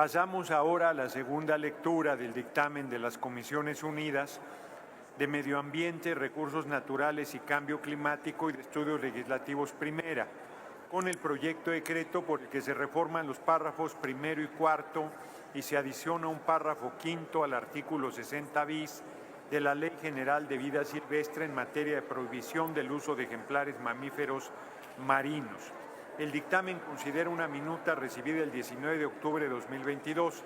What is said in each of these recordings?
Pasamos ahora a la segunda lectura del dictamen de las Comisiones Unidas de Medio Ambiente, Recursos Naturales y Cambio Climático y de Estudios Legislativos Primera, con el proyecto de decreto por el que se reforman los párrafos primero y cuarto y se adiciona un párrafo quinto al artículo 60 bis de la Ley General de Vida Silvestre en materia de prohibición del uso de ejemplares mamíferos marinos. El dictamen considera una minuta recibida el 19 de octubre de 2022.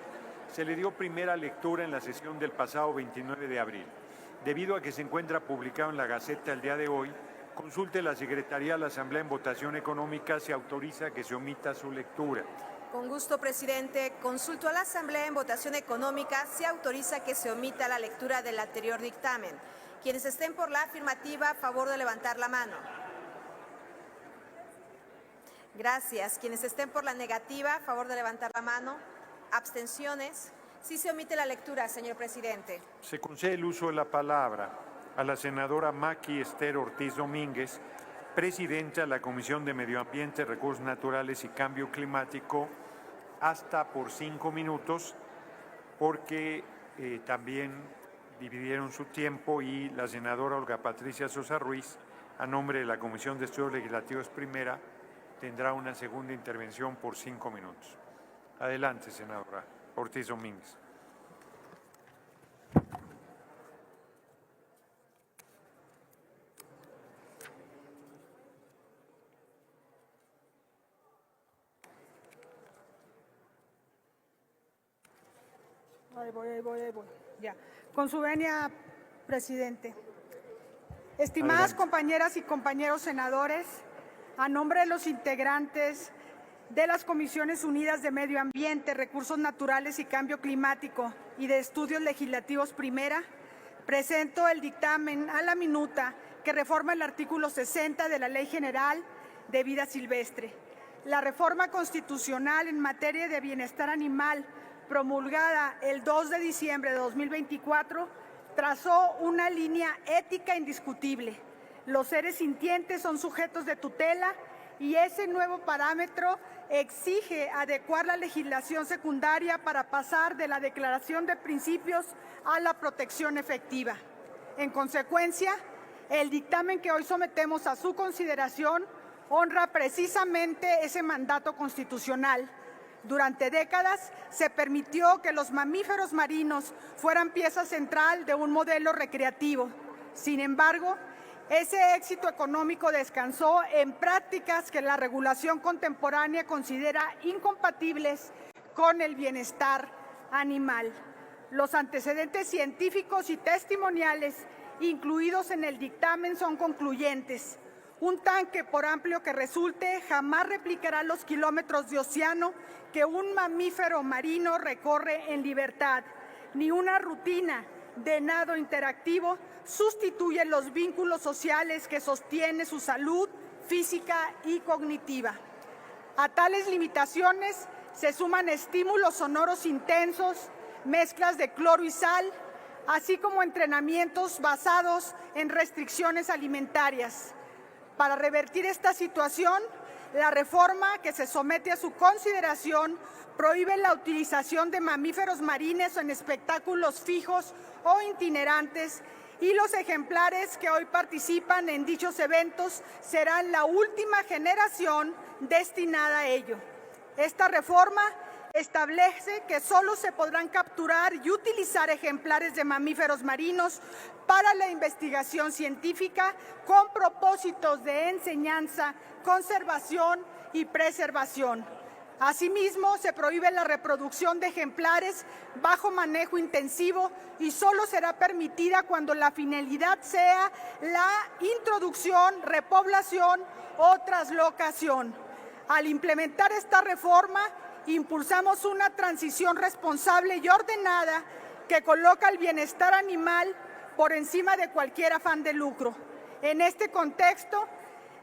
Se le dio primera lectura en la sesión del pasado 29 de abril. Debido a que se encuentra publicado en la Gaceta el día de hoy, consulte la Secretaría de la Asamblea en votación económica si autoriza que se omita su lectura. Con gusto, presidente. Consulto a la Asamblea en votación económica si autoriza que se omita la lectura del anterior dictamen. Quienes estén por la afirmativa, a favor de levantar la mano. Gracias. Quienes estén por la negativa, a favor de levantar la mano. Abstenciones. Sí se omite la lectura, señor presidente. Se concede el uso de la palabra a la senadora Maki Esther Ortiz Domínguez, presidenta de la Comisión de Medio Ambiente, Recursos Naturales y Cambio Climático, hasta por 5 minutos, porque también dividieron su tiempo, y la senadora Olga Patricia Sosa Ruiz, a nombre de la Comisión de Estudios Legislativos Primera, tendrá una segunda intervención por 5 minutos. Adelante, senadora Ortiz Domínguez. Ahí voy. Ya. Con su venia, presidente. Estimadas Adelante. Compañeras y compañeros senadores, a nombre de los integrantes de las Comisiones Unidas de Medio Ambiente, Recursos Naturales y Cambio Climático y de Estudios Legislativos Primera, presento el dictamen a la minuta que reforma el artículo 60 de la Ley General de Vida Silvestre. La reforma constitucional en materia de bienestar animal, promulgada el 2 de diciembre de 2024, trazó una línea ética indiscutible. Los seres sintientes son sujetos de tutela y ese nuevo parámetro exige adecuar la legislación secundaria para pasar de la declaración de principios a la protección efectiva. En consecuencia, el dictamen que hoy sometemos a su consideración honra precisamente ese mandato constitucional. Durante décadas se permitió que los mamíferos marinos fueran pieza central de un modelo recreativo. Sin embargo, ese éxito económico descansó en prácticas que la regulación contemporánea considera incompatibles con el bienestar animal. Los antecedentes científicos y testimoniales incluidos en el dictamen son concluyentes. Un tanque, por amplio que resulte, jamás replicará los kilómetros de océano que un mamífero marino recorre en libertad, ni una rutina de nado interactivo sustituye los vínculos sociales que sostiene su salud física y cognitiva. A tales limitaciones se suman estímulos sonoros intensos, mezclas de cloro y sal, así como entrenamientos basados en restricciones alimentarias. Para revertir esta situación, la reforma que se somete a su consideración prohíbe la utilización de mamíferos marinos en espectáculos fijos o itinerantes, y los ejemplares que hoy participan en dichos eventos serán la última generación destinada a ello. Esta reforma establece que solo se podrán capturar y utilizar ejemplares de mamíferos marinos para la investigación científica con propósitos de enseñanza, conservación y preservación. Asimismo, se prohíbe la reproducción de ejemplares bajo manejo intensivo y solo será permitida cuando la finalidad sea la introducción, repoblación o traslocación. Al implementar esta reforma, impulsamos una transición responsable y ordenada que coloca el bienestar animal por encima de cualquier afán de lucro. En este contexto,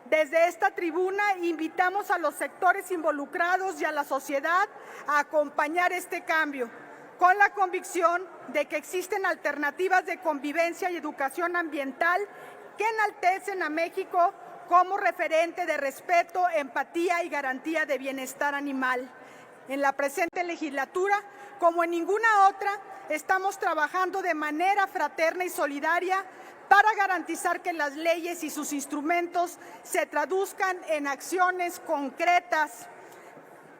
desde esta tribuna invitamos a los sectores involucrados y a la sociedad a acompañar este cambio, con la convicción de que existen alternativas de convivencia y educación ambiental que enaltecen a México como referente de respeto, empatía y garantía de bienestar animal. En la presente legislatura, como en ninguna otra, estamos trabajando de manera fraterna y solidaria para garantizar que las leyes y sus instrumentos se traduzcan en acciones concretas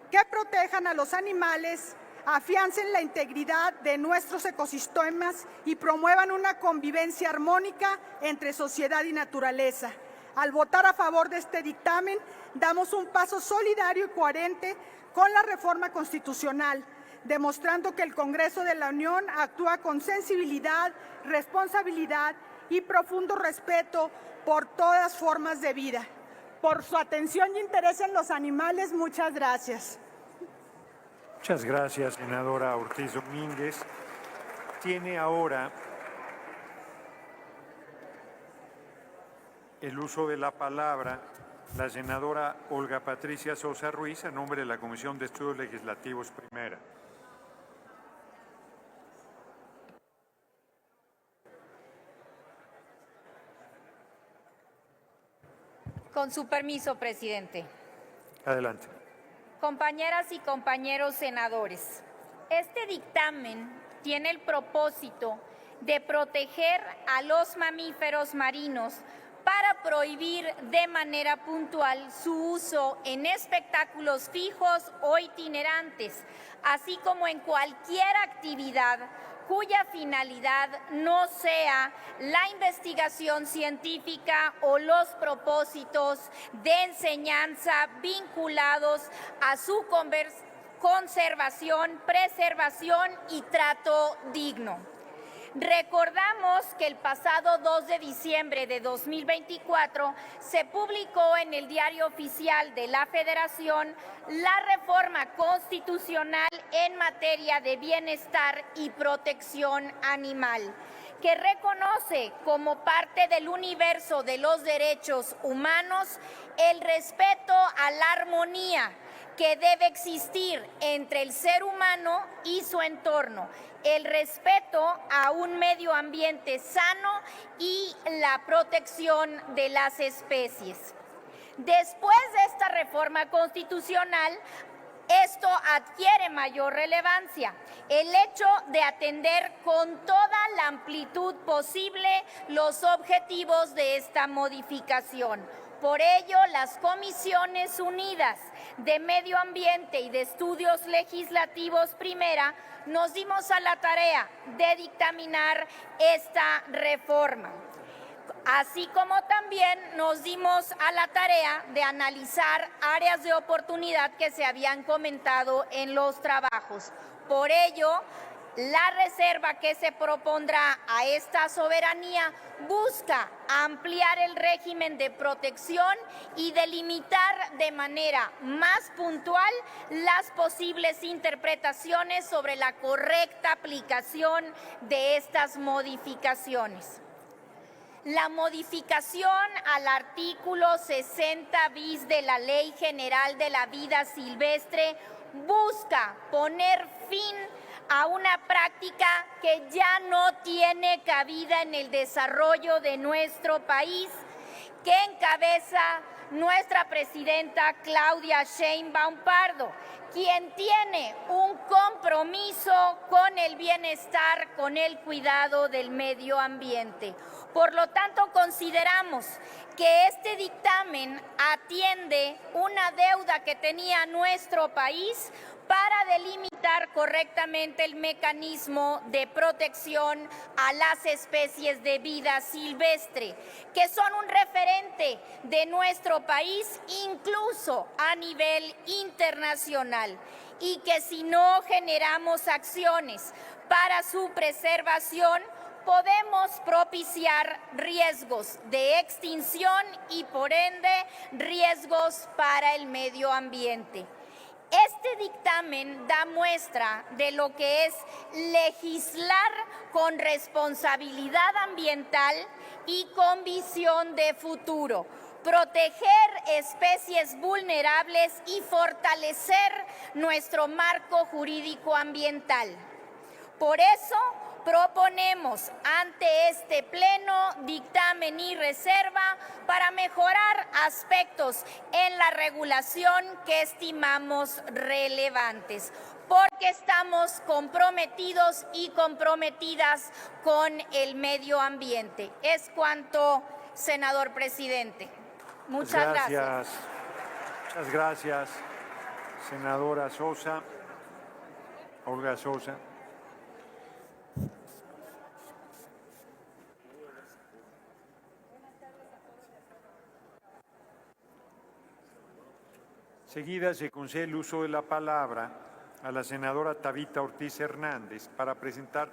que protejan a los animales, afiancen la integridad de nuestros ecosistemas y promuevan una convivencia armónica entre sociedad y naturaleza. Al votar a favor de este dictamen, damos un paso solidario y coherente con la reforma constitucional, demostrando que el Congreso de la Unión actúa con sensibilidad, responsabilidad y profundo respeto por todas formas de vida. Por su atención y interés en los animales, muchas gracias. Muchas gracias, senadora Ortiz Domínguez. Tiene ahora el uso de la palabra la senadora Olga Patricia Sosa Ruiz, a nombre de la Comisión de Estudios Legislativos Primera. Con su permiso, presidente. Adelante. Compañeras y compañeros senadores, este dictamen tiene el propósito de proteger a los mamíferos marinos para prohibir de manera puntual su uso en espectáculos fijos o itinerantes, así como en cualquier actividad cuya finalidad no sea la investigación científica o los propósitos de enseñanza vinculados a su conservación, preservación y trato digno. Recordamos que el pasado 2 de diciembre de 2024 se publicó en el Diario Oficial de la Federación la reforma constitucional en materia de bienestar y protección animal, que reconoce como parte del universo de los derechos humanos el respeto a la armonía que debe existir entre el ser humano y su entorno, el respeto a un medio ambiente sano y la protección de las especies. Después de esta reforma constitucional, esto adquiere mayor relevancia, el hecho de atender con toda la amplitud posible los objetivos de esta modificación. Por ello, las Comisiones Unidas de Medio Ambiente y de Estudios Legislativos Primera nos dimos a la tarea de dictaminar esta reforma, así como también nos dimos a la tarea de analizar áreas de oportunidad que se habían comentado en los trabajos. Por ello, la reserva que se propondrá a esta soberanía busca ampliar el régimen de protección y delimitar de manera más puntual las posibles interpretaciones sobre la correcta aplicación de estas modificaciones. La modificación al artículo 60 bis de la Ley General de la Vida Silvestre busca poner fin a una práctica que ya no tiene cabida en el desarrollo de nuestro país, que encabeza nuestra presidenta Claudia Sheinbaum Pardo, quien tiene un compromiso con el bienestar, con el cuidado del medio ambiente. Por lo tanto, consideramos que este dictamen atiende una deuda que tenía nuestro país para delimitar correctamente el mecanismo de protección a las especies de vida silvestre, que son un referente de nuestro país, incluso a nivel internacional, y que si no generamos acciones para su preservación, podemos propiciar riesgos de extinción y, por ende, riesgos para el medio ambiente. Este dictamen da muestra de lo que es legislar con responsabilidad ambiental y con visión de futuro, proteger especies vulnerables y fortalecer nuestro marco jurídico ambiental. Por eso, proponemos ante este Pleno dictamen y reserva para mejorar aspectos en la regulación que estimamos relevantes, porque estamos comprometidos y comprometidas con el medio ambiente. Es cuanto, senador presidente. Muchas gracias. Muchas gracias, senadora Sosa, Olga Sosa. Seguida se concede el uso de la palabra a la senadora Tabita Ortiz Hernández para presentar,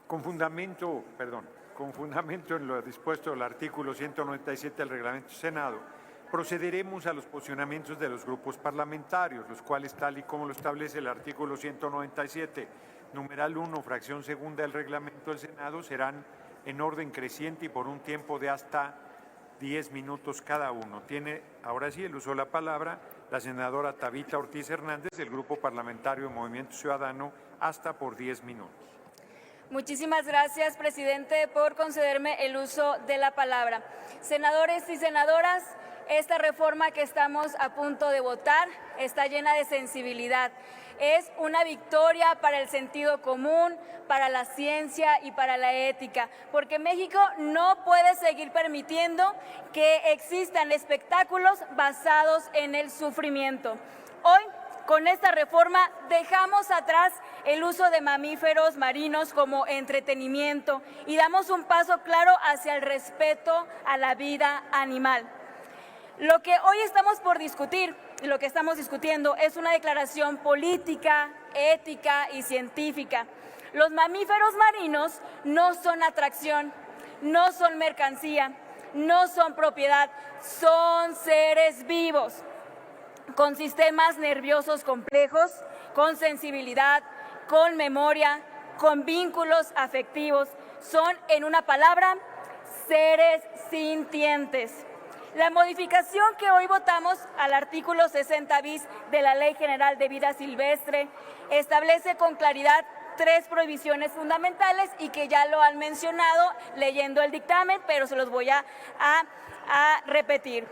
con fundamento en lo dispuesto del artículo 197 del Reglamento del Senado, procederemos a los posicionamientos de los grupos parlamentarios, los cuales, tal y como lo establece el artículo 197, numeral 1, fracción segunda del Reglamento del Senado, serán en orden creciente y por un tiempo de hasta 10 minutos cada uno. Tiene ahora sí el uso de la palabra la senadora Tabita Ortiz Hernández del Grupo Parlamentario Movimiento Ciudadano, hasta por 10 minutos. Muchísimas gracias, presidente, por concederme el uso de la palabra. Senadores y senadoras, esta reforma que estamos a punto de votar está llena de sensibilidad. Es una victoria para el sentido común, para la ciencia y para la ética, porque México no puede seguir permitiendo que existan espectáculos basados en el sufrimiento. Hoy, con esta reforma, dejamos atrás el uso de mamíferos marinos como entretenimiento y damos un paso claro hacia el respeto a la vida animal. Lo que hoy estamos por discutir y lo que estamos discutiendo es una declaración política, ética y científica. Los mamíferos marinos no son atracción, no son mercancía, no son propiedad, son seres vivos, con sistemas nerviosos complejos, con sensibilidad, con memoria, con vínculos afectivos. Son, en una palabra, seres sintientes. La modificación que hoy votamos al artículo 60 bis de la Ley General de Vida Silvestre establece con claridad 3 prohibiciones fundamentales y que ya lo han mencionado leyendo el dictamen, pero se los voy a repetir.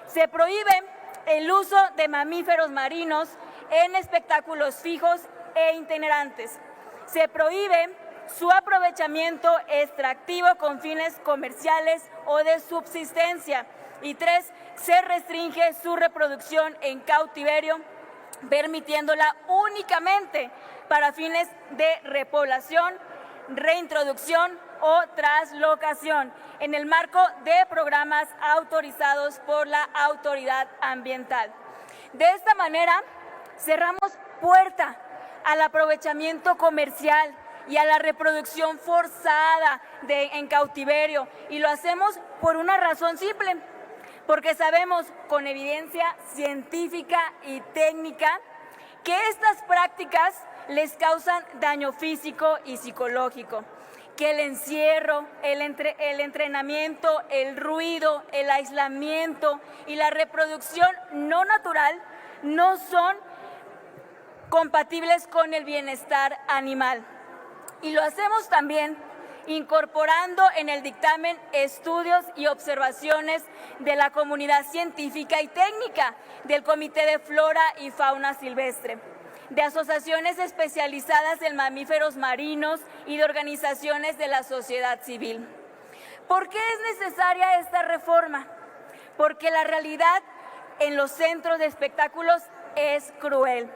Se prohíbe el uso de mamíferos marinos en espectáculos fijos e itinerantes. Se prohíbe su aprovechamiento extractivo con fines comerciales o de subsistencia. Y 3, se restringe su reproducción en cautiverio, permitiéndola únicamente para fines de repoblación, reintroducción o traslocación, en el marco de programas autorizados por la autoridad ambiental. De esta manera, cerramos puerta al aprovechamiento comercial y a la reproducción forzada en cautiverio, y lo hacemos por una razón simple, porque sabemos con evidencia científica y técnica que estas prácticas les causan daño físico y psicológico, que el encierro, el entrenamiento, el ruido, el aislamiento y la reproducción no natural no son compatibles con el bienestar animal. Y lo hacemos también incorporando en el dictamen estudios y observaciones de la comunidad científica y técnica, del Comité de Flora y Fauna Silvestre, de asociaciones especializadas en mamíferos marinos y de organizaciones de la sociedad civil. ¿Por qué es necesaria esta reforma? Porque la realidad en los centros de espectáculos es cruel.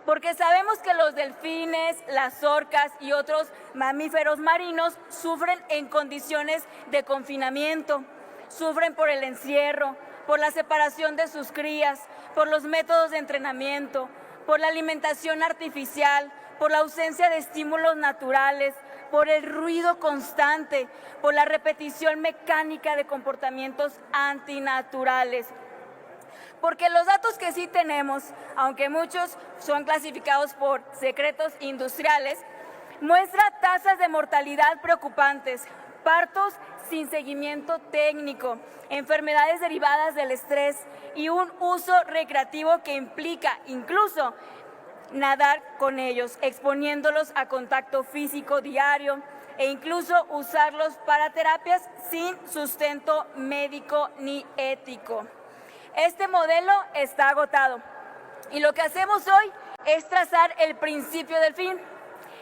Porque sabemos que los delfines, las orcas y otros mamíferos marinos sufren en condiciones de confinamiento, sufren por el encierro, por la separación de sus crías, por los métodos de entrenamiento, por la alimentación artificial, por la ausencia de estímulos naturales, por el ruido constante, por la repetición mecánica de comportamientos antinaturales. Porque los datos que sí tenemos, aunque muchos son clasificados por secretos industriales, muestra tasas de mortalidad preocupantes, partos sin seguimiento técnico, enfermedades derivadas del estrés y un uso recreativo que implica incluso nadar con ellos, exponiéndolos a contacto físico diario e incluso usarlos para terapias sin sustento médico ni ético. Este modelo está agotado y lo que hacemos hoy es trazar el principio del fin.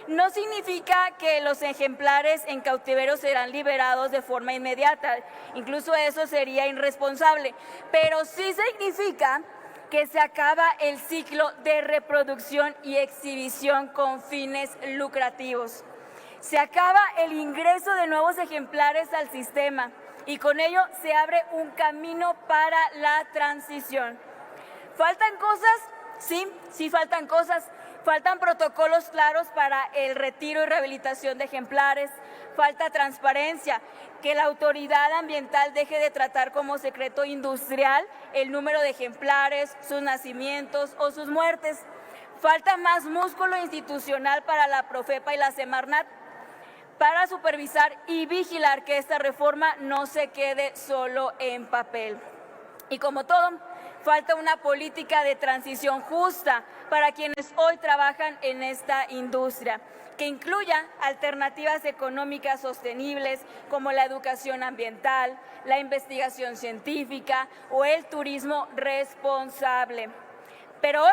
No significa que los ejemplares en cautiverio serán liberados de forma inmediata, incluso eso sería irresponsable, pero sí significa que se acaba el ciclo de reproducción y exhibición con fines lucrativos. Se acaba el ingreso de nuevos ejemplares al sistema y con ello se abre un camino para la transición. ¿Faltan cosas? Sí faltan cosas. Faltan protocolos claros para el retiro y rehabilitación de ejemplares. Falta transparencia, que la autoridad ambiental deje de tratar como secreto industrial el número de ejemplares, sus nacimientos o sus muertes. Falta más músculo institucional para la Profepa y la Semarnat para supervisar y vigilar que esta reforma no se quede solo en papel. Y como todo, falta una política de transición justa para quienes hoy trabajan en esta industria, que incluya alternativas económicas sostenibles como la educación ambiental, la investigación científica o el turismo responsable. Pero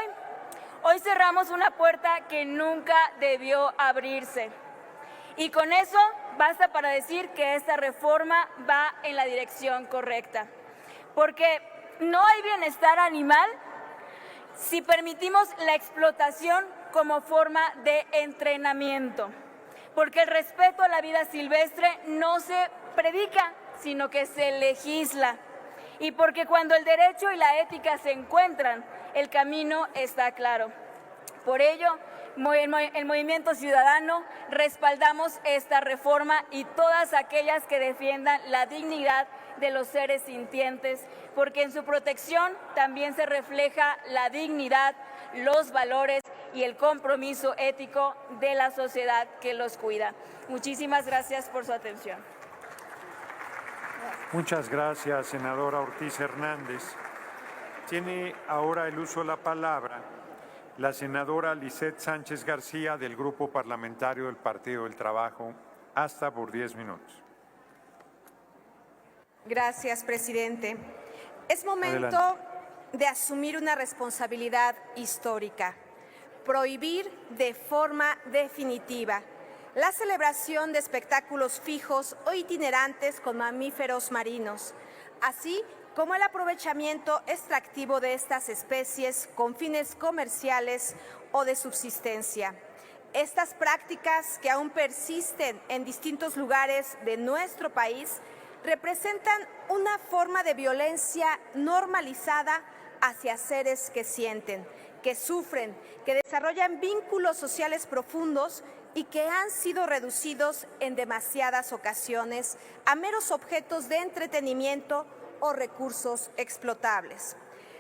hoy cerramos una puerta que nunca debió abrirse. Y con eso basta para decir que esta reforma va en la dirección correcta. Porque no hay bienestar animal si permitimos la explotación como forma de entrenamiento. Porque el respeto a la vida silvestre no se predica, sino que se legisla. Y porque cuando el derecho y la ética se encuentran, el camino está claro. Por ello, el Movimiento Ciudadano respaldamos esta reforma y todas aquellas que defiendan la dignidad de los seres sintientes, porque en su protección también se refleja la dignidad, los valores y el compromiso ético de la sociedad que los cuida. Muchísimas gracias por su atención. Muchas gracias, senadora Ortiz Hernández. Tiene ahora el uso de la palabra la senadora Lisette Sánchez García del Grupo Parlamentario del Partido del Trabajo, hasta por 10 minutos. Gracias, presidente. Es momento de asumir una responsabilidad histórica, prohibir de forma definitiva la celebración de espectáculos fijos o itinerantes con mamíferos marinos, así como el aprovechamiento extractivo de estas especies con fines comerciales o de subsistencia. Estas prácticas, que aún persisten en distintos lugares de nuestro país, representan una forma de violencia normalizada hacia seres que sienten, que sufren, que desarrollan vínculos sociales profundos y que han sido reducidos en demasiadas ocasiones a meros objetos de entretenimiento o recursos explotables.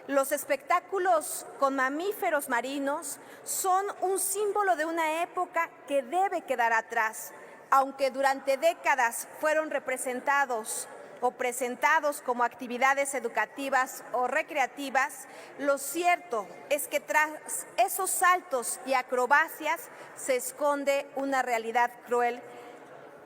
Los espectáculos con mamíferos marinos son un símbolo de una época que debe quedar atrás. Aunque durante décadas fueron representados o presentados como actividades educativas o recreativas, lo cierto es que tras esos saltos y acrobacias se esconde una realidad cruel.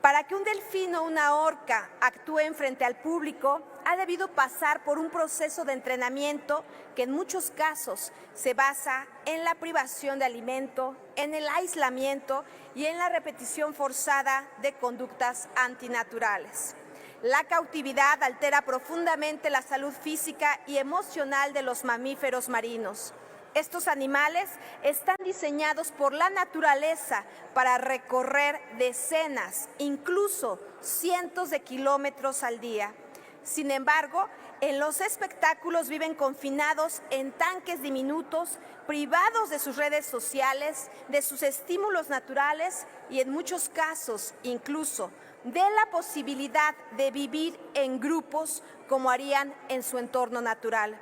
Para que un delfín o una orca actúen frente al público, ha debido pasar por un proceso de entrenamiento que en muchos casos se basa en la privación de alimento, en el aislamiento y en la repetición forzada de conductas antinaturales. La cautividad altera profundamente la salud física y emocional de los mamíferos marinos. Estos animales están diseñados por la naturaleza para recorrer decenas, incluso cientos de kilómetros al día. Sin embargo, en los espectáculos viven confinados en tanques diminutos, privados de sus redes sociales, de sus estímulos naturales y en muchos casos incluso de la posibilidad de vivir en grupos como harían en su entorno natural.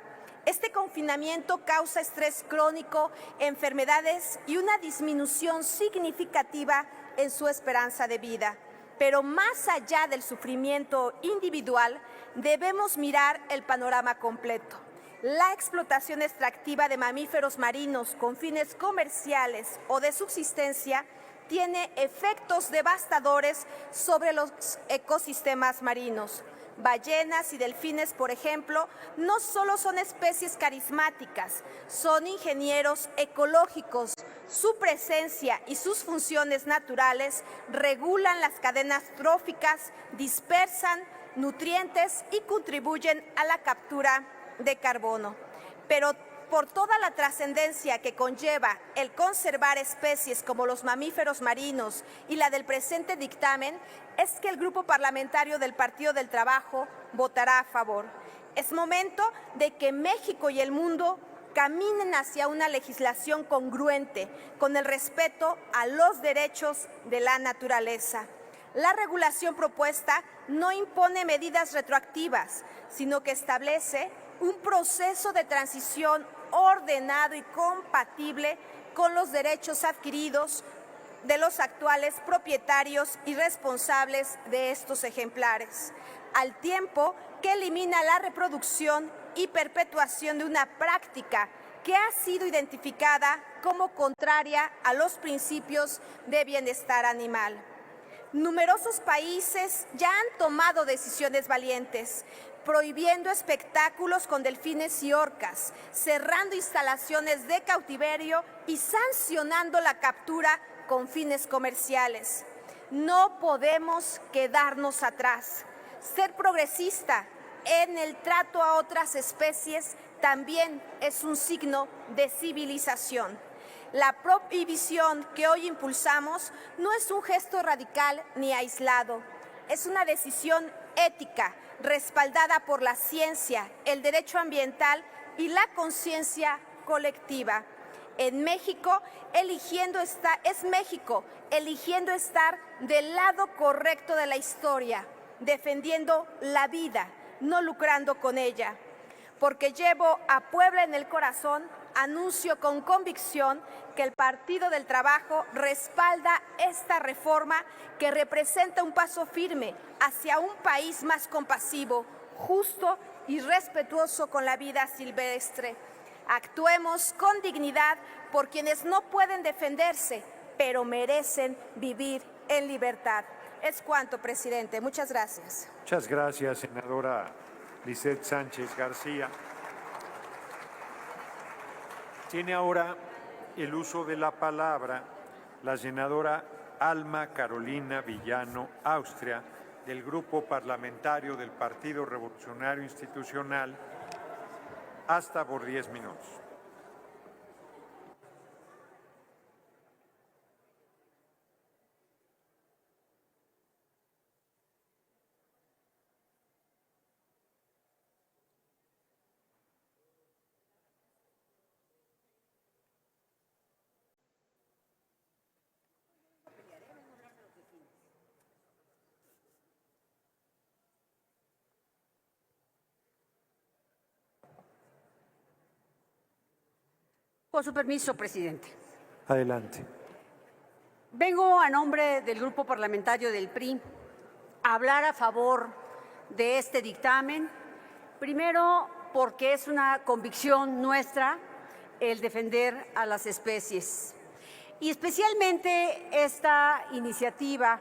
Este confinamiento causa estrés crónico, enfermedades y una disminución significativa en su esperanza de vida. Pero más allá del sufrimiento individual, debemos mirar el panorama completo. la explotación extractiva de mamíferos marinos con fines comerciales o de subsistencia tiene efectos devastadores sobre los ecosistemas marinos. Ballenas y delfines, por ejemplo, no solo son especies carismáticas, son ingenieros ecológicos. Su presencia y sus funciones naturales regulan las cadenas tróficas, dispersan nutrientes y contribuyen a la captura de carbono. Pero por toda la trascendencia que conlleva el conservar especies como los mamíferos marinos y la del presente dictamen, es que el Grupo Parlamentario del Partido del Trabajo votará a favor. Es momento de que México y el mundo caminen hacia una legislación congruente con el respeto a los derechos de la naturaleza. La regulación propuesta no impone medidas retroactivas, sino que establece un proceso de transición ordenado y compatible con los derechos adquiridos de los actuales propietarios y responsables de estos ejemplares, al tiempo que elimina la reproducción y perpetuación de una práctica que ha sido identificada como contraria a los principios de bienestar animal. Numerosos países ya han tomado decisiones valientes, prohibiendo espectáculos con delfines y orcas, cerrando instalaciones de cautiverio y sancionando la captura con fines comerciales. No podemos quedarnos atrás. Ser progresista en el trato a otras especies también es un signo de civilización. La prohibición que hoy impulsamos no es un gesto radical ni aislado, es una decisión ética respaldada por la ciencia, el derecho ambiental y la conciencia colectiva. En México, es México eligiendo estar del lado correcto de la historia, defendiendo la vida, no lucrando con ella. Porque llevo a Puebla en el corazón, anuncio con convicción que el Partido del Trabajo respalda esta reforma que representa un paso firme hacia un país más compasivo, justo y respetuoso con la vida silvestre. Actuemos con dignidad por quienes no pueden defenderse, pero merecen vivir en libertad. Es cuanto, presidente. Muchas gracias. Muchas gracias, senadora Lizeth Sánchez García. Tiene ahora el uso de la palabra la senadora Alma Carolina Villano Austria, del Grupo Parlamentario del Partido Revolucionario Institucional, hasta por 10 minutos. Con su permiso, presidente. Adelante. Vengo a nombre del Grupo Parlamentario del PRI a hablar a favor de este dictamen. Primero, porque es una convicción nuestra el defender a las especies. Y especialmente esta iniciativa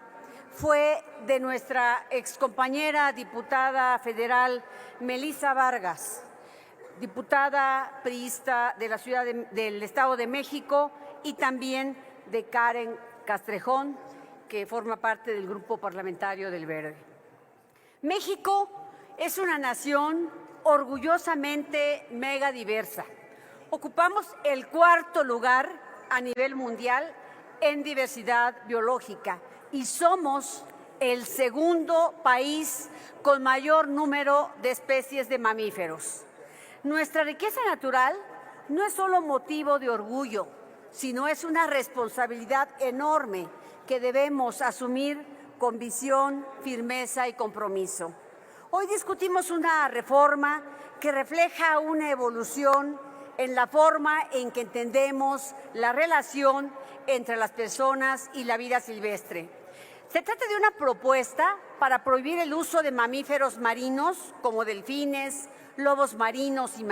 fue de nuestra excompañera diputada federal Melissa Vargas, diputada priista de la Ciudad del Estado de México, y también de Karen Castrejón, que forma parte del Grupo Parlamentario del Verde. México es una nación orgullosamente megadiversa. Ocupamos el 4º lugar a nivel mundial en diversidad biológica y somos el 2º país con mayor número de especies de mamíferos. Nuestra riqueza natural no es solo motivo de orgullo, sino es una responsabilidad enorme que debemos asumir con visión, firmeza y compromiso. Hoy discutimos una reforma que refleja una evolución en la forma en que entendemos la relación entre las personas y la vida silvestre. Se trata de una propuesta para prohibir el uso de mamíferos marinos como delfines, lobos marinos y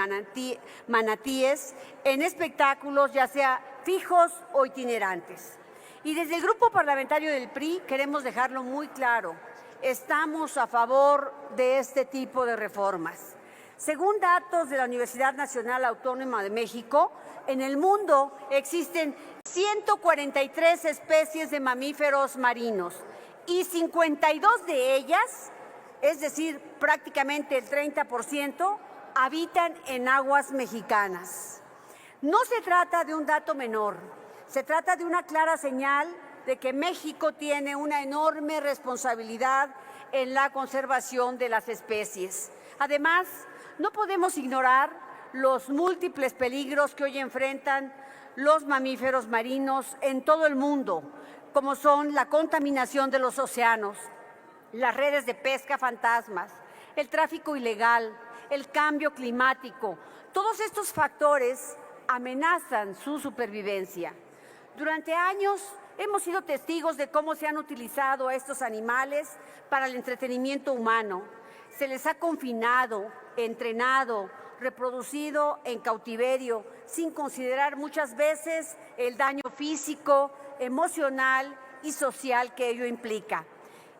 manatíes en espectáculos ya sea fijos o itinerantes. Y desde el Grupo Parlamentario del PRI queremos dejarlo muy claro, estamos a favor de este tipo de reformas. Según datos de la Universidad Nacional Autónoma de México, en el mundo existen 143 especies de mamíferos marinos y 52 de ellas, es decir, prácticamente el 30%, habitan en aguas mexicanas. No se trata de un dato menor, se trata de una clara señal de que México tiene una enorme responsabilidad en la conservación de las especies. Además, no podemos ignorar los múltiples peligros que hoy enfrentan los mamíferos marinos en todo el mundo, como son la contaminación de los océanos, las redes de pesca fantasmas, el tráfico ilegal, el cambio climático. Todos estos factores amenazan su supervivencia. Durante años hemos sido testigos de cómo se han utilizado a estos animales para el entretenimiento humano. Se les ha confinado, entrenado, reproducido en cautiverio, sin considerar muchas veces el daño físico, emocional y social que ello implica.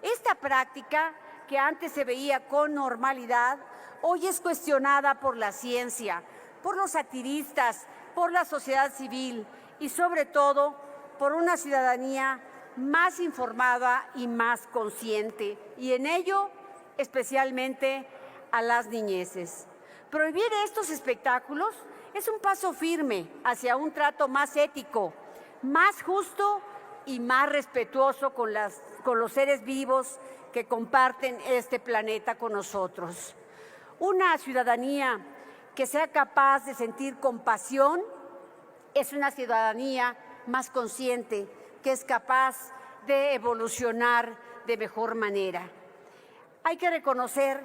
Esta práctica, que antes se veía con normalidad, hoy es cuestionada por la ciencia, por los activistas, por la sociedad civil y sobre todo por una ciudadanía más informada y más consciente, y en ello especialmente a las niñeces. Prohibir estos espectáculos es un paso firme hacia un trato más ético, más justo y más respetuoso con los seres vivos que comparten este planeta con nosotros. Una ciudadanía que sea capaz de sentir compasión es una ciudadanía más consciente, que es capaz de evolucionar de mejor manera. Hay que reconocer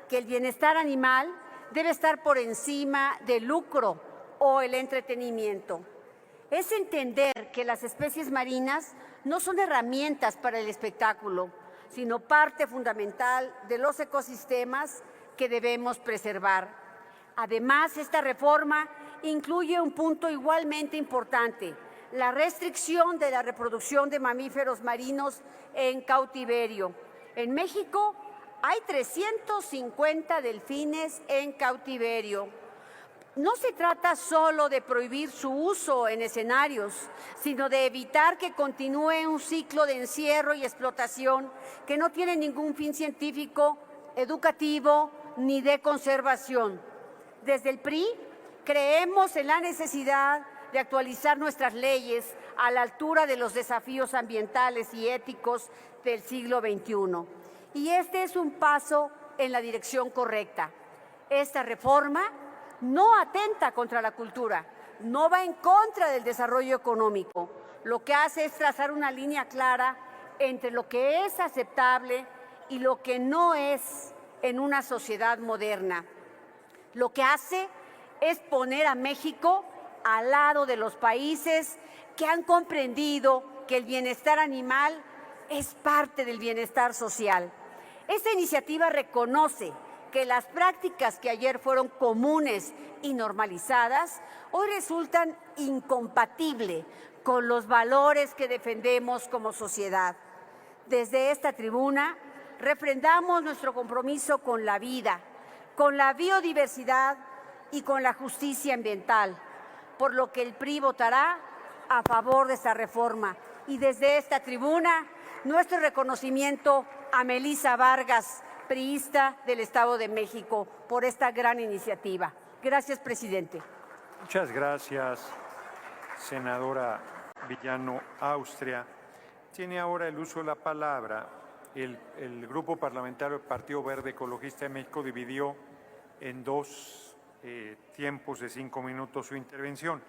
que el bienestar animal debe estar por encima del lucro o el entretenimiento. Es entender que las especies marinas no son herramientas para el espectáculo, sino parte fundamental de los ecosistemas que debemos preservar. Además, esta reforma incluye un punto igualmente importante: la restricción de la reproducción de mamíferos marinos en cautiverio. En México hay 350 delfines en cautiverio. No se trata solo de prohibir su uso en escenarios, sino de evitar que continúe un ciclo de encierro y explotación que no tiene ningún fin científico, educativo ni de conservación. Desde el PRI creemos en la necesidad de actualizar nuestras leyes a la altura de los desafíos ambientales y éticos del siglo XXI. Y este es un paso en la dirección correcta. Esta reforma no atenta contra la cultura, no va en contra del desarrollo económico. Lo que hace es trazar una línea clara entre lo que es aceptable y lo que no es en una sociedad moderna. Lo que hace es poner a México al lado de los países que han comprendido que el bienestar animal es parte del bienestar social. Esta iniciativa reconoce que las prácticas que ayer fueron comunes y normalizadas, hoy resultan incompatibles con los valores que defendemos como sociedad. Desde esta tribuna, refrendamos nuestro compromiso con la vida, con la biodiversidad y con la justicia ambiental, por lo que el PRI votará a favor de esta reforma. Y desde esta tribuna, nuestro reconocimiento a Melissa Vargas, priista del Estado de México, por esta gran iniciativa. Gracias, presidente. Muchas gracias, senadora Villano Austria. Tiene ahora el uso de la palabra. El Grupo Parlamentario del Partido Verde Ecologista de México dividió en dos tiempos de 5 minutos su intervención.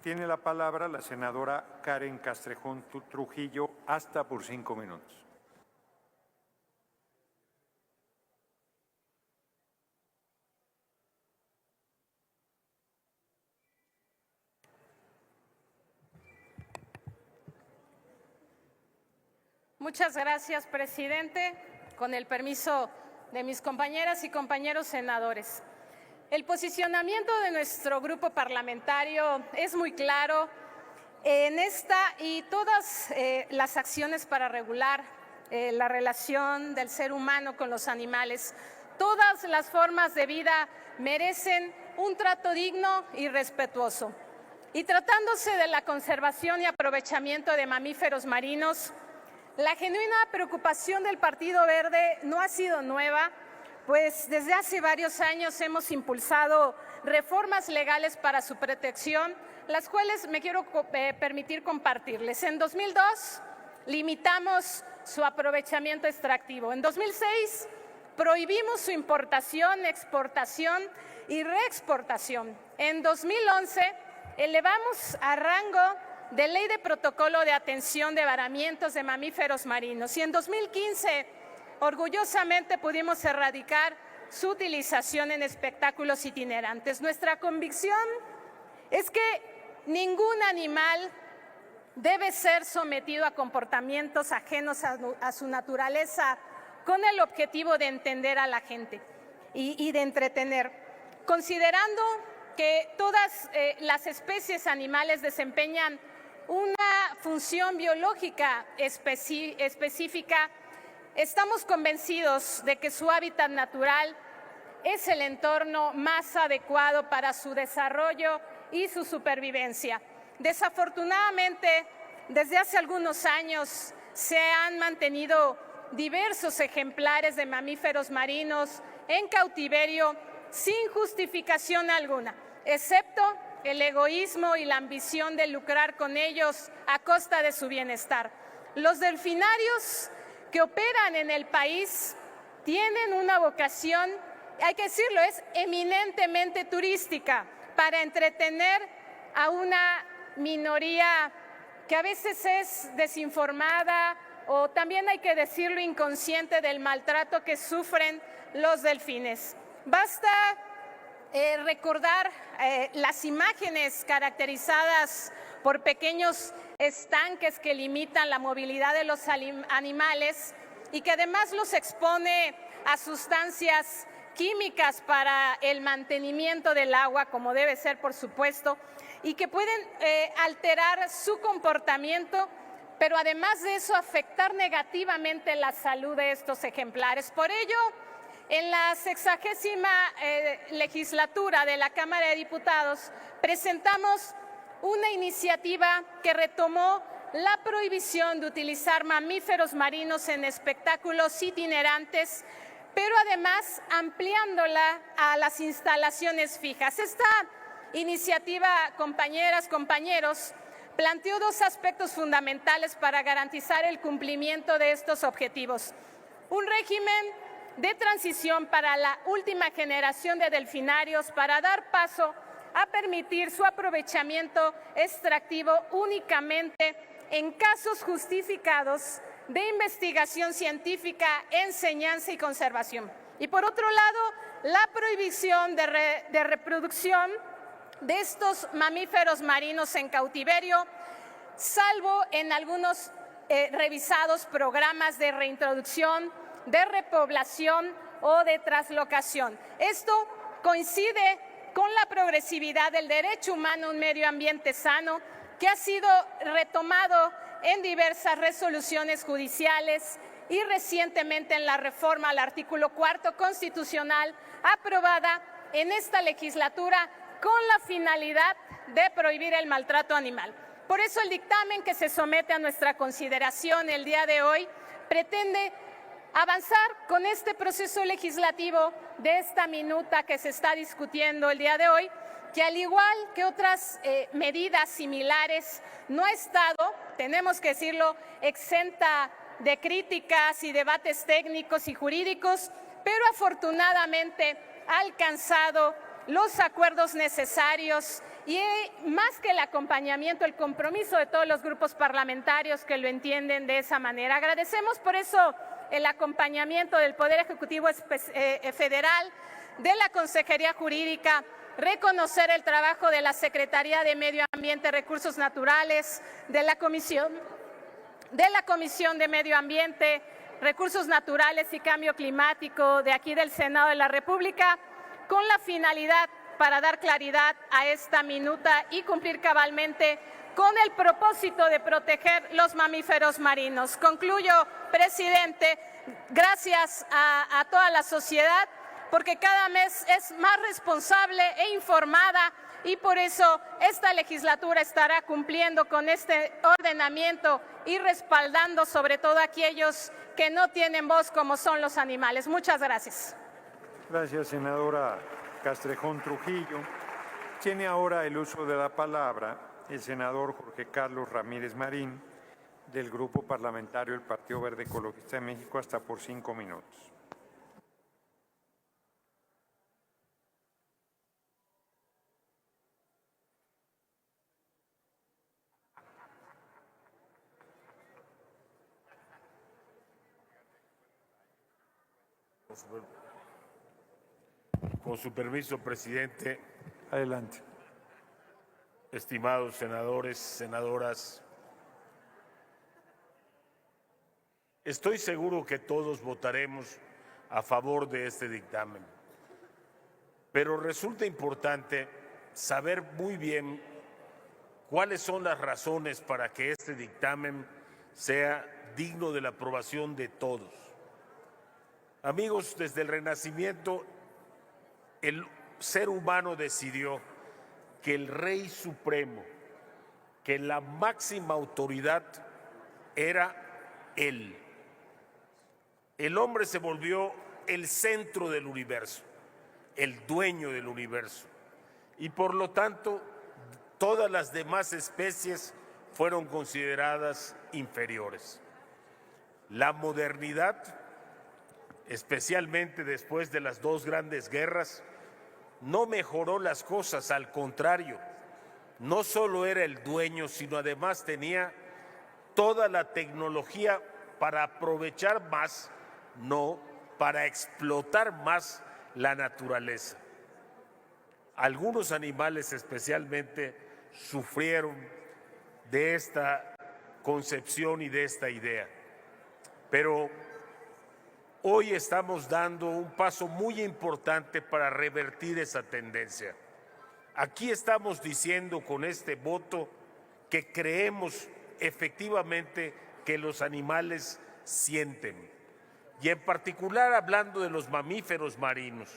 Tiene la palabra la senadora Karen Castrejón Trujillo, hasta por 5 minutos. Muchas gracias, presidente. Con el permiso de mis compañeras y compañeros senadores. El posicionamiento de nuestro grupo parlamentario es muy claro en esta y todas las acciones para regular la relación del ser humano con los animales. Todas las formas de vida merecen un trato digno y respetuoso. Y tratándose de la conservación y aprovechamiento de mamíferos marinos, la genuina preocupación del Partido Verde no ha sido nueva, pues desde hace varios años hemos impulsado reformas legales para su protección, las cuales me quiero permitir compartirles. En 2002 limitamos su aprovechamiento extractivo. En 2006 prohibimos su importación, exportación y reexportación. En 2011 elevamos a rango de Ley de Protocolo de Atención de Varamientos de Mamíferos Marinos y en 2015 orgullosamente pudimos erradicar su utilización en espectáculos itinerantes. Nuestra convicción es que ningún animal debe ser sometido a comportamientos ajenos a su naturaleza con el objetivo de entender a la gente y de entretener, considerando que todas las especies animales desempeñan una función biológica específica. Estamos convencidos de que su hábitat natural es el entorno más adecuado para su desarrollo y su supervivencia. Desafortunadamente, desde hace algunos años se han mantenido diversos ejemplares de mamíferos marinos en cautiverio sin justificación alguna, excepto el egoísmo y la ambición de lucrar con ellos a costa de su bienestar. Los delfinarios que operan en el país tienen una vocación, hay que decirlo, es eminentemente turística, para entretener a una minoría que a veces es desinformada o también hay que decirlo inconsciente del maltrato que sufren los delfines. Basta recordar las imágenes caracterizadas por pequeños estanques que limitan la movilidad de los animales y que además los expone a sustancias químicas para el mantenimiento del agua, como debe ser, por supuesto, y que pueden alterar su comportamiento, pero además de eso afectar negativamente la salud de estos ejemplares. Por ello, en la 60ª legislatura de la Cámara de Diputados presentamos una iniciativa que retomó la prohibición de utilizar mamíferos marinos en espectáculos itinerantes, pero además ampliándola a las instalaciones fijas. Esta iniciativa, compañeras, compañeros, planteó dos aspectos fundamentales para garantizar el cumplimiento de estos objetivos. Un régimen de transición para la última generación de delfinarios para dar paso a permitir su aprovechamiento extractivo únicamente en casos justificados de investigación científica, enseñanza y conservación. Y por otro lado, la prohibición de reproducción de estos mamíferos marinos en cautiverio, salvo en algunos revisados programas de reintroducción, de repoblación o de traslocación. Esto coincide con la progresividad del derecho humano a un medio ambiente sano, que ha sido retomado en diversas resoluciones judiciales y recientemente en la reforma al artículo 4 constitucional aprobada en esta legislatura con la finalidad de prohibir el maltrato animal. Por eso el dictamen que se somete a nuestra consideración el día de hoy pretende avanzar con este proceso legislativo de esta minuta que se está discutiendo el día de hoy, que al igual que otras medidas similares no ha estado, tenemos que decirlo, exenta de críticas y debates técnicos y jurídicos, pero afortunadamente ha alcanzado los acuerdos necesarios y más que el acompañamiento, el compromiso de todos los grupos parlamentarios que lo entienden de esa manera. Agradecemos por eso el acompañamiento del Poder Ejecutivo Federal, de la Consejería Jurídica, reconocer el trabajo de la Secretaría de Medio Ambiente y Recursos Naturales, de la Comisión de la Comisión de Medio Ambiente, Recursos Naturales y Cambio Climático de aquí del Senado de la República, con la finalidad para dar claridad a esta minuta y cumplir cabalmente con el propósito de proteger los mamíferos marinos. Concluyo, presidente, gracias a toda la sociedad, porque cada mes es más responsable e informada y por eso esta legislatura estará cumpliendo con este ordenamiento y respaldando sobre todo a aquellos que no tienen voz como son los animales. Muchas gracias. Gracias, senadora Castrejón Trujillo. Tiene ahora el uso de la palabra el senador Jorge Carlos Ramírez Marín, del Grupo Parlamentario del Partido Verde Ecologista de México, hasta por 5 minutos. Con su permiso, presidente. Adelante. Estimados senadores, senadoras, estoy seguro que todos votaremos a favor de este dictamen, pero resulta importante saber muy bien cuáles son las razones para que este dictamen sea digno de la aprobación de todos. Amigos, desde el Renacimiento, el ser humano decidió que el Rey Supremo, que la máxima autoridad era Él. El hombre se volvió el centro del universo, el dueño del universo, y por lo tanto todas las demás especies fueron consideradas inferiores. La modernidad, especialmente después de las dos grandes guerras, no mejoró las cosas, al contrario, no solo era el dueño, sino además tenía toda la tecnología para aprovechar más, no para explotar más la naturaleza. Algunos animales especialmente sufrieron de esta concepción y de esta idea, pero hoy estamos dando un paso muy importante para revertir esa tendencia. Aquí estamos diciendo con este voto que creemos efectivamente que los animales sienten. Y en particular hablando de los mamíferos marinos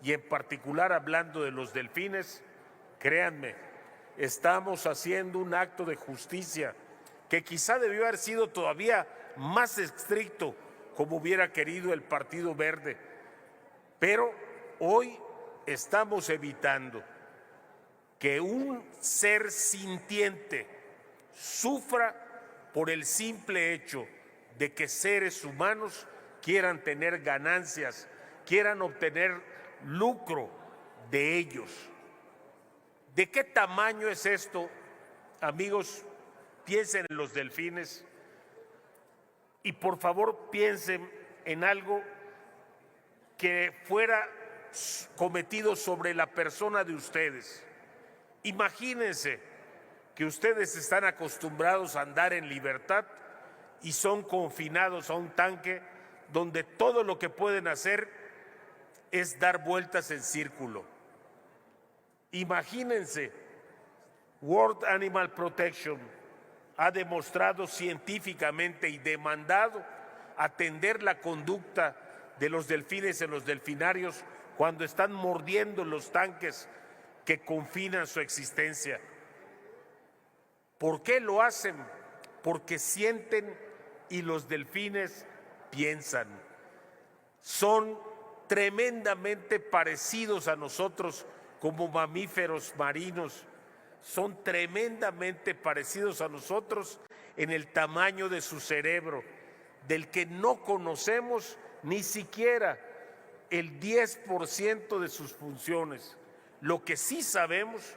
y en particular hablando de los delfines, créanme, estamos haciendo un acto de justicia que quizá debió haber sido todavía más estricto, como hubiera querido el Partido Verde, pero hoy estamos evitando que un ser sintiente sufra por el simple hecho de que seres humanos quieran tener ganancias, quieran obtener lucro de ellos. ¿De qué tamaño es esto, amigos? Piensen en los delfines. Y por favor piensen en algo que fuera cometido sobre la persona de ustedes. Imagínense que ustedes están acostumbrados a andar en libertad y son confinados a un tanque donde todo lo que pueden hacer es dar vueltas en círculo. Imagínense, World Animal Protection ha demostrado científicamente y demandado atender la conducta de los delfines en los delfinarios cuando están mordiendo los tanques que confinan su existencia. ¿Por qué lo hacen? Porque sienten y los delfines piensan. Son tremendamente parecidos a nosotros como mamíferos marinos. Son tremendamente parecidos a nosotros en el tamaño de su cerebro, del que no conocemos ni siquiera el 10% de sus funciones. Lo que sí sabemos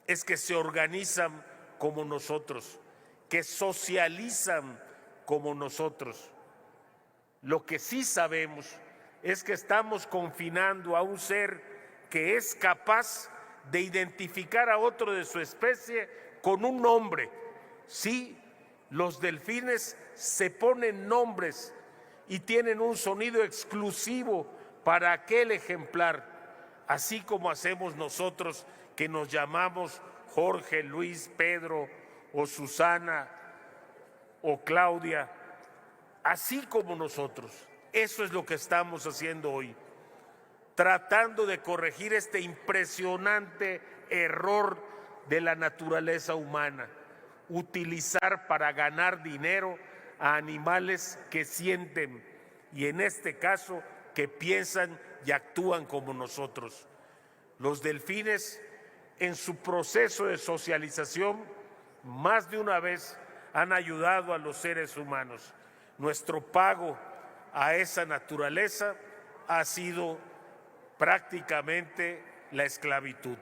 es que se organizan como nosotros, que socializan como nosotros. Lo que sí sabemos es que estamos confinando a un ser que es capaz de identificar a otro de su especie con un nombre. Sí, Los delfines se ponen nombres y tienen un sonido exclusivo para aquel ejemplar, así como hacemos nosotros que nos llamamos Jorge, Luis, Pedro o Susana o Claudia, así como nosotros. Eso es lo que estamos haciendo hoy, tratando de corregir este impresionante error de la naturaleza humana, utilizar para ganar dinero a animales que sienten y en este caso que piensan y actúan como nosotros. Los delfines en su proceso de socialización más de una vez han ayudado a los seres humanos. Nuestro pago a esa naturaleza ha sido prácticamente la esclavitud.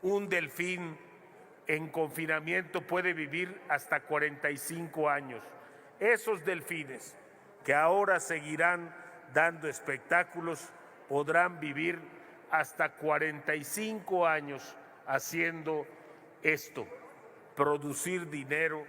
Un delfín en confinamiento puede vivir hasta 45 años. Esos delfines que ahora seguirán dando espectáculos podrán vivir hasta 45 años haciendo esto, producir dinero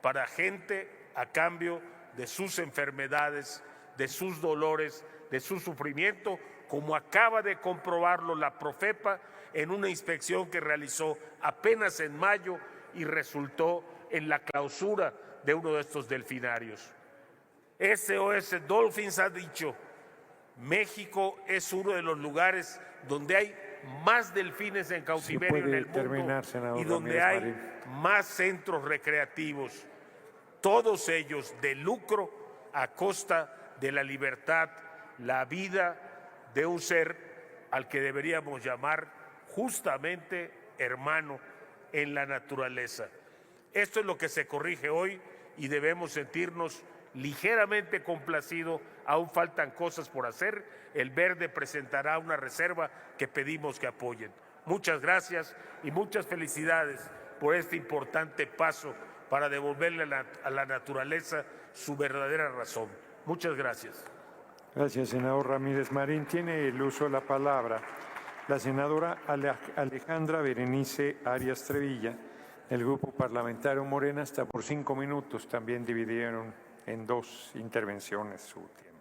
para gente a cambio de sus enfermedades, de sus dolores, de su sufrimiento, como acaba de comprobarlo la Profepa en una inspección que realizó apenas en mayo y resultó en la clausura de uno de estos delfinarios. SOS Dolphins ha dicho, México es uno de los lugares donde hay más delfines en cautiverio en el mundo y donde hay más centros recreativos, todos ellos de lucro a costa de la libertad, la vida de un ser al que deberíamos llamar justamente hermano en la naturaleza. Esto es lo que se corrige hoy y debemos sentirnos ligeramente complacidos. Aún faltan cosas por hacer. El Verde presentará una reserva que pedimos que apoyen. Muchas gracias y muchas felicidades por este importante paso para devolverle a la naturaleza su verdadera razón. Muchas gracias. Gracias, senador Ramírez Marín. Tiene el uso de la palabra la senadora Alejandra Berenice Arias Trevilla, del Grupo Parlamentario Morena, hasta por 5 minutos. También dividieron en 2 intervenciones su tiempo.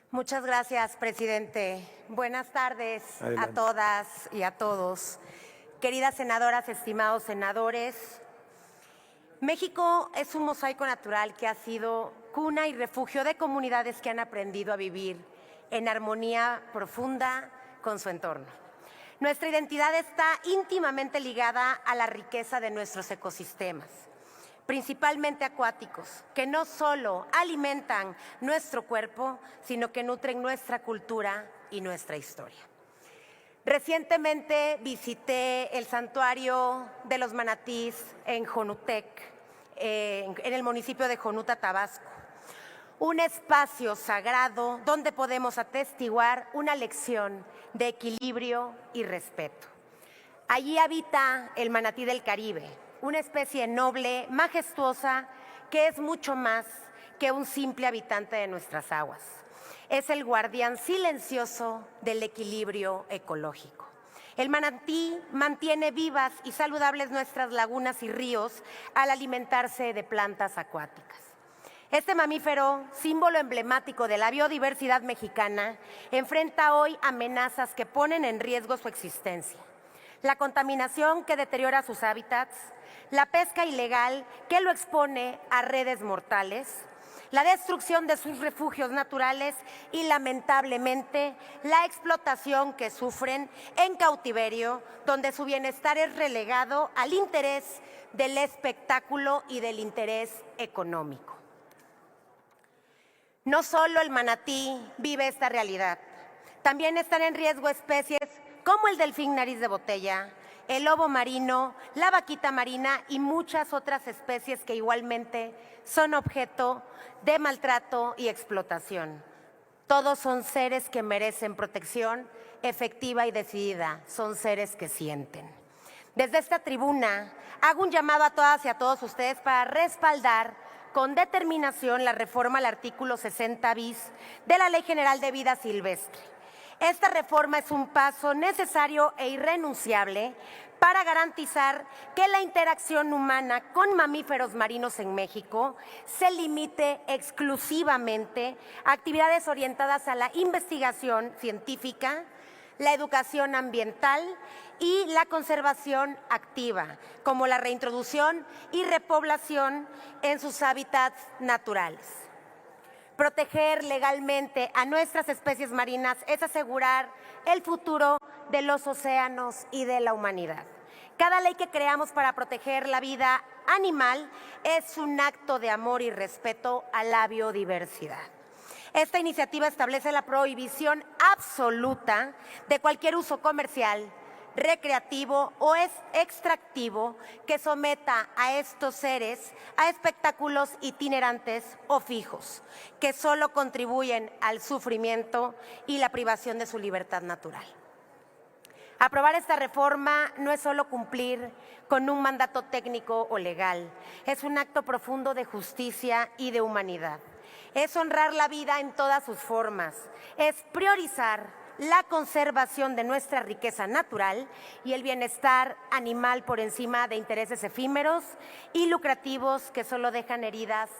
Muchas gracias, presidente. Buenas tardes. Adelante. A todas y a todos. Queridas senadoras, estimados senadores, México es un mosaico natural que ha sido cuna y refugio de comunidades que han aprendido a vivir en armonía profunda con su entorno. Nuestra identidad está íntimamente ligada a la riqueza de nuestros ecosistemas, principalmente acuáticos, que no solo alimentan nuestro cuerpo, sino que nutren nuestra cultura y nuestra historia. Recientemente visité el santuario de los manatís en Jonutec, en el municipio de Jonuta, Tabasco. Un espacio sagrado donde podemos atestiguar una lección de equilibrio y respeto. Allí habita el manatí del Caribe, una especie noble, majestuosa, que es mucho más que un simple habitante de nuestras aguas. Es el guardián silencioso del equilibrio ecológico. El manatí mantiene vivas y saludables nuestras lagunas y ríos al alimentarse de plantas acuáticas. Este mamífero, símbolo emblemático de la biodiversidad mexicana, enfrenta hoy amenazas que ponen en riesgo su existencia. La contaminación que deteriora sus hábitats, la pesca ilegal que lo expone a redes mortales, la destrucción de sus refugios naturales y, lamentablemente, la explotación que sufren en cautiverio, donde su bienestar es relegado al interés del espectáculo y del interés económico. No solo el manatí vive esta realidad, también están en riesgo especies como el delfín nariz de botella, el lobo marino, la vaquita marina y muchas otras especies que igualmente son objeto de maltrato y explotación. Todos son seres que merecen protección efectiva y decidida, son seres que sienten. Desde esta tribuna hago un llamado a todas y a todos ustedes para respaldar con determinación la reforma al artículo 60 bis de la Ley General de Vida Silvestre. Esta reforma es un paso necesario e irrenunciable para garantizar que la interacción humana con mamíferos marinos en México se limite exclusivamente a actividades orientadas a la investigación científica, la educación ambiental y la conservación activa, como la reintroducción y repoblación en sus hábitats naturales. Proteger legalmente a nuestras especies marinas es asegurar el futuro de los océanos y de la humanidad. Cada ley que creamos para proteger la vida animal es un acto de amor y respeto a la biodiversidad. Esta iniciativa establece la prohibición absoluta de cualquier uso comercial, recreativo o extractivo que someta a estos seres a espectáculos itinerantes o fijos, que solo contribuyen al sufrimiento y la privación de su libertad natural. Aprobar esta reforma no es solo cumplir con un mandato técnico o legal, es un acto profundo de justicia y de humanidad. Es honrar la vida en todas sus formas, es priorizar la conservación de nuestra riqueza natural y el bienestar animal por encima de intereses efímeros y lucrativos que solo dejan heridas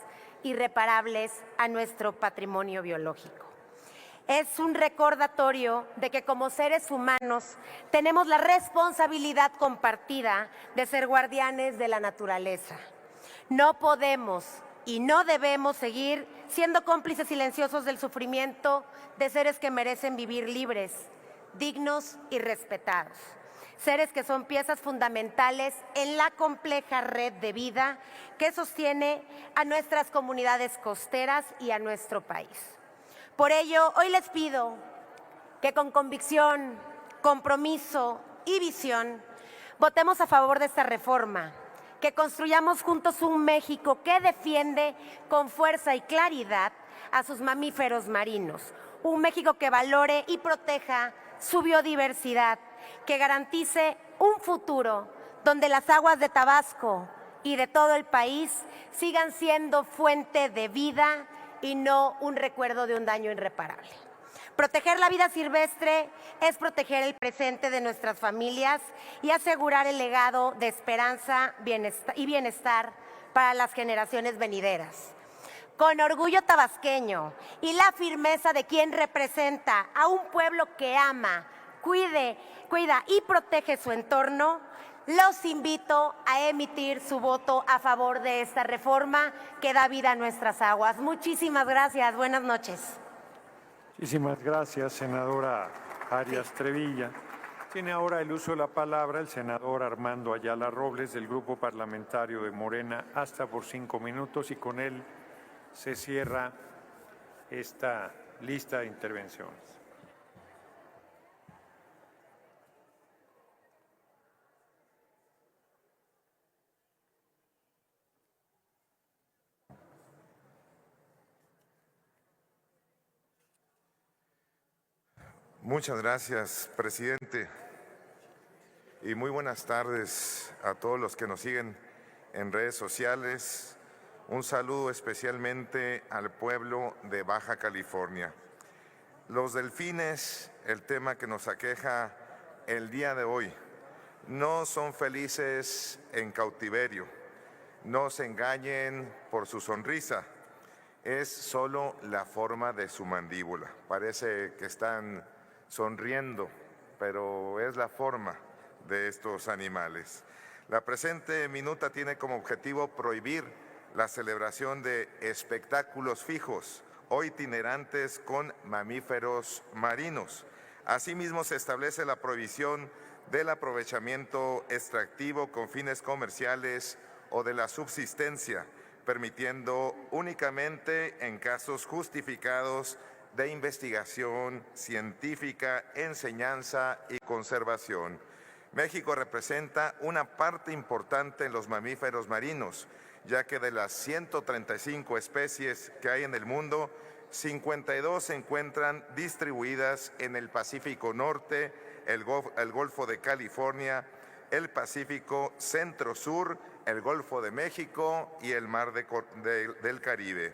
irreparables a nuestro patrimonio biológico. Es un recordatorio de que como seres humanos tenemos la responsabilidad compartida de ser guardianes de la naturaleza. No podemos y no debemos seguir siendo cómplices silenciosos del sufrimiento de seres que merecen vivir libres, dignos y respetados. Seres que son piezas fundamentales en la compleja red de vida que sostiene a nuestras comunidades costeras y a nuestro país. Por ello, hoy les pido que con convicción, compromiso y visión votemos a favor de esta reforma, que construyamos juntos un México que defiende con fuerza y claridad a sus mamíferos marinos, un México que valore y proteja su biodiversidad, que garantice un futuro donde las aguas de Tabasco y de todo el país sigan siendo fuente de vida y no un recuerdo de un daño irreparable. Proteger la vida silvestre es proteger el presente de nuestras familias y asegurar el legado de esperanza y bienestar para las generaciones venideras. Con orgullo tabasqueño y la firmeza de quien representa a un pueblo que ama, cuida y protege su entorno, los invito a emitir su voto a favor de esta reforma que da vida a nuestras aguas. Muchísimas gracias. Buenas noches. Muchísimas gracias, senadora Arias Trevilla. Tiene ahora el uso de la palabra el senador Armando Ayala Robles, del Grupo Parlamentario de Morena, hasta por 5 minutos, y con él se cierra esta lista de intervenciones. Muchas gracias, presidente, y muy buenas tardes a todos los que nos siguen en redes sociales. Un saludo especialmente al pueblo de Baja California. Los delfines, el tema que nos aqueja el día de hoy, no son felices en cautiverio. No se engañen por su sonrisa, es solo la forma de su mandíbula. Parece que están sonriendo, pero es la forma de estos animales. La presente minuta tiene como objetivo prohibir la celebración de espectáculos fijos o itinerantes con mamíferos marinos. Asimismo, se establece la prohibición del aprovechamiento extractivo con fines comerciales o de la subsistencia, permitiendo únicamente en casos justificados de investigación científica, enseñanza y conservación. México representa una parte importante en los mamíferos marinos, ya que de las 135 especies que hay en el mundo, 52 se encuentran distribuidas en el Pacífico Norte, el Golfo de California, el Pacífico Centro-Sur, el Golfo de México y el Mar del Caribe.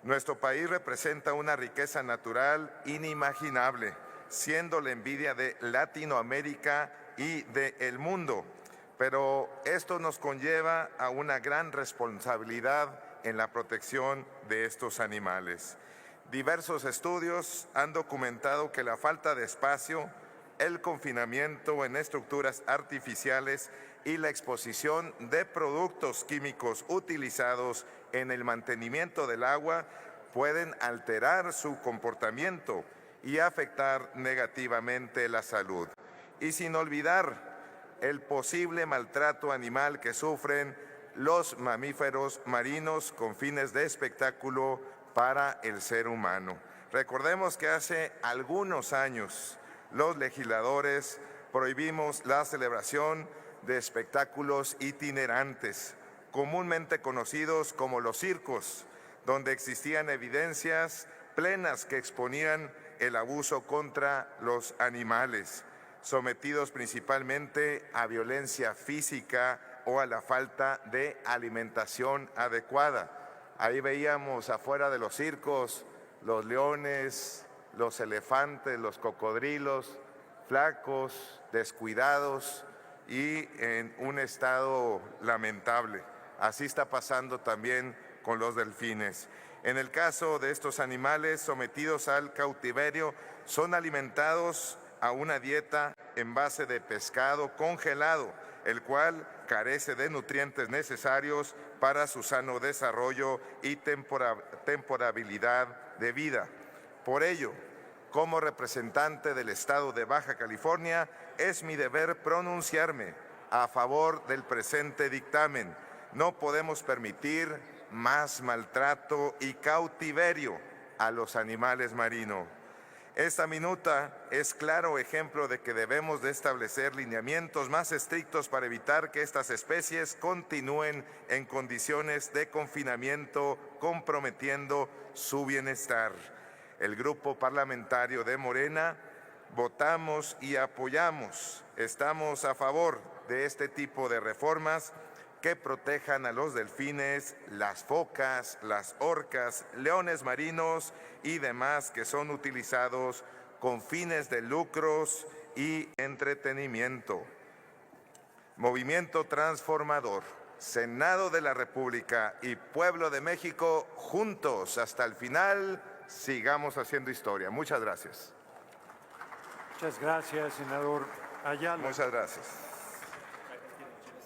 Nuestro país representa una riqueza natural inimaginable, siendo la envidia de Latinoamérica y del mundo. Pero esto nos conlleva a una gran responsabilidad en la protección de estos animales. Diversos estudios han documentado que la falta de espacio, el confinamiento en estructuras artificiales y la exposición de productos químicos utilizados en el mantenimiento del agua pueden alterar su comportamiento y afectar negativamente la salud. Y sin olvidar el posible maltrato animal que sufren los mamíferos marinos con fines de espectáculo para el ser humano. Recordemos que hace algunos años los legisladores prohibimos la celebración de espectáculos itinerantes, comúnmente conocidos como los circos, donde existían evidencias plenas que exponían el abuso contra los animales, sometidos principalmente a violencia física o a la falta de alimentación adecuada. Ahí veíamos afuera de los circos los leones, los elefantes, los cocodrilos, flacos, descuidados y en un estado lamentable. Así está pasando también con los delfines. En el caso de estos animales sometidos al cautiverio, son alimentados a una dieta en base de pescado congelado, el cual carece de nutrientes necesarios para su sano desarrollo y temporalidad de vida. Por ello, como representante del Estado de Baja California, es mi deber pronunciarme a favor del presente dictamen. No podemos permitir más maltrato y cautiverio a los animales marinos. Esta minuta es claro ejemplo de que debemos de establecer lineamientos más estrictos para evitar que estas especies continúen en condiciones de confinamiento, comprometiendo su bienestar. El Grupo Parlamentario de Morena votamos y apoyamos. Estamos a favor de este tipo de reformas que protejan a los delfines, las focas, las orcas, leones marinos y demás que son utilizados con fines de lucros y entretenimiento. Movimiento Transformador, Senado de la República y Pueblo de México, juntos hasta el final, sigamos haciendo historia. Muchas gracias. Muchas gracias, senador Ayala. Muchas gracias.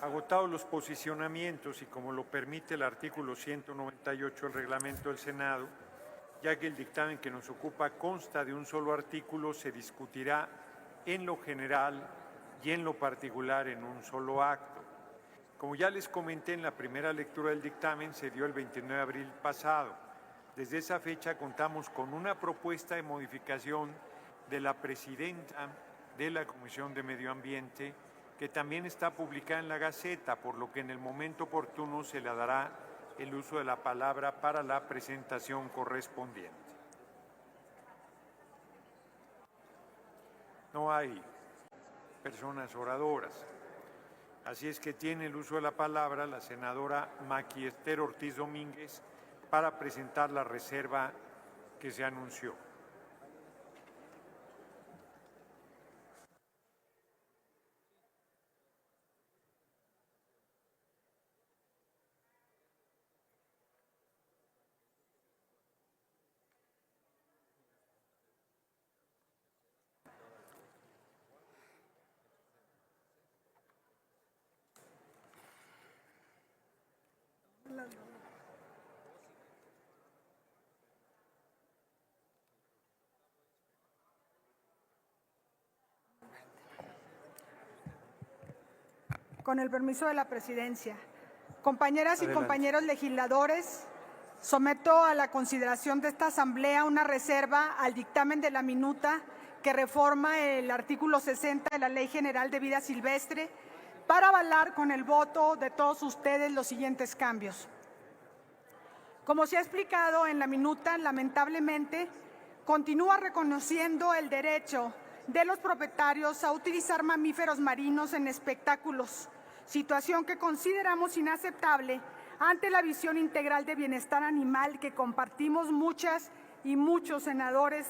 Agotados los posicionamientos y como lo permite el artículo 198 del reglamento del Senado, ya que el dictamen que nos ocupa consta de un solo artículo, se discutirá en lo general y en lo particular en un solo acto. Como ya les comenté, en la primera lectura del dictamen se dio el 29 de abril pasado. Desde esa fecha contamos con una propuesta de modificación de la presidenta de la Comisión de Medio Ambiente, que también está publicada en la Gaceta, por lo que en el momento oportuno se le dará el uso de la palabra para la presentación correspondiente. No hay personas oradoras. Así es que tiene el uso de la palabra la senadora Maqui Esther Ortiz Domínguez para presentar la reserva que se anunció. Con el permiso de la presidencia. Compañeras y compañeros legisladores, someto a la consideración de esta Asamblea una reserva al dictamen de la minuta que reforma el artículo 60 de la Ley General de Vida Silvestre para avalar con el voto de todos ustedes los siguientes cambios. Como se ha explicado en la minuta, lamentablemente, continúa reconociendo el derecho de los propietarios a utilizar mamíferos marinos en espectáculos, situación que consideramos inaceptable ante la visión integral de bienestar animal que compartimos muchas y muchos senadores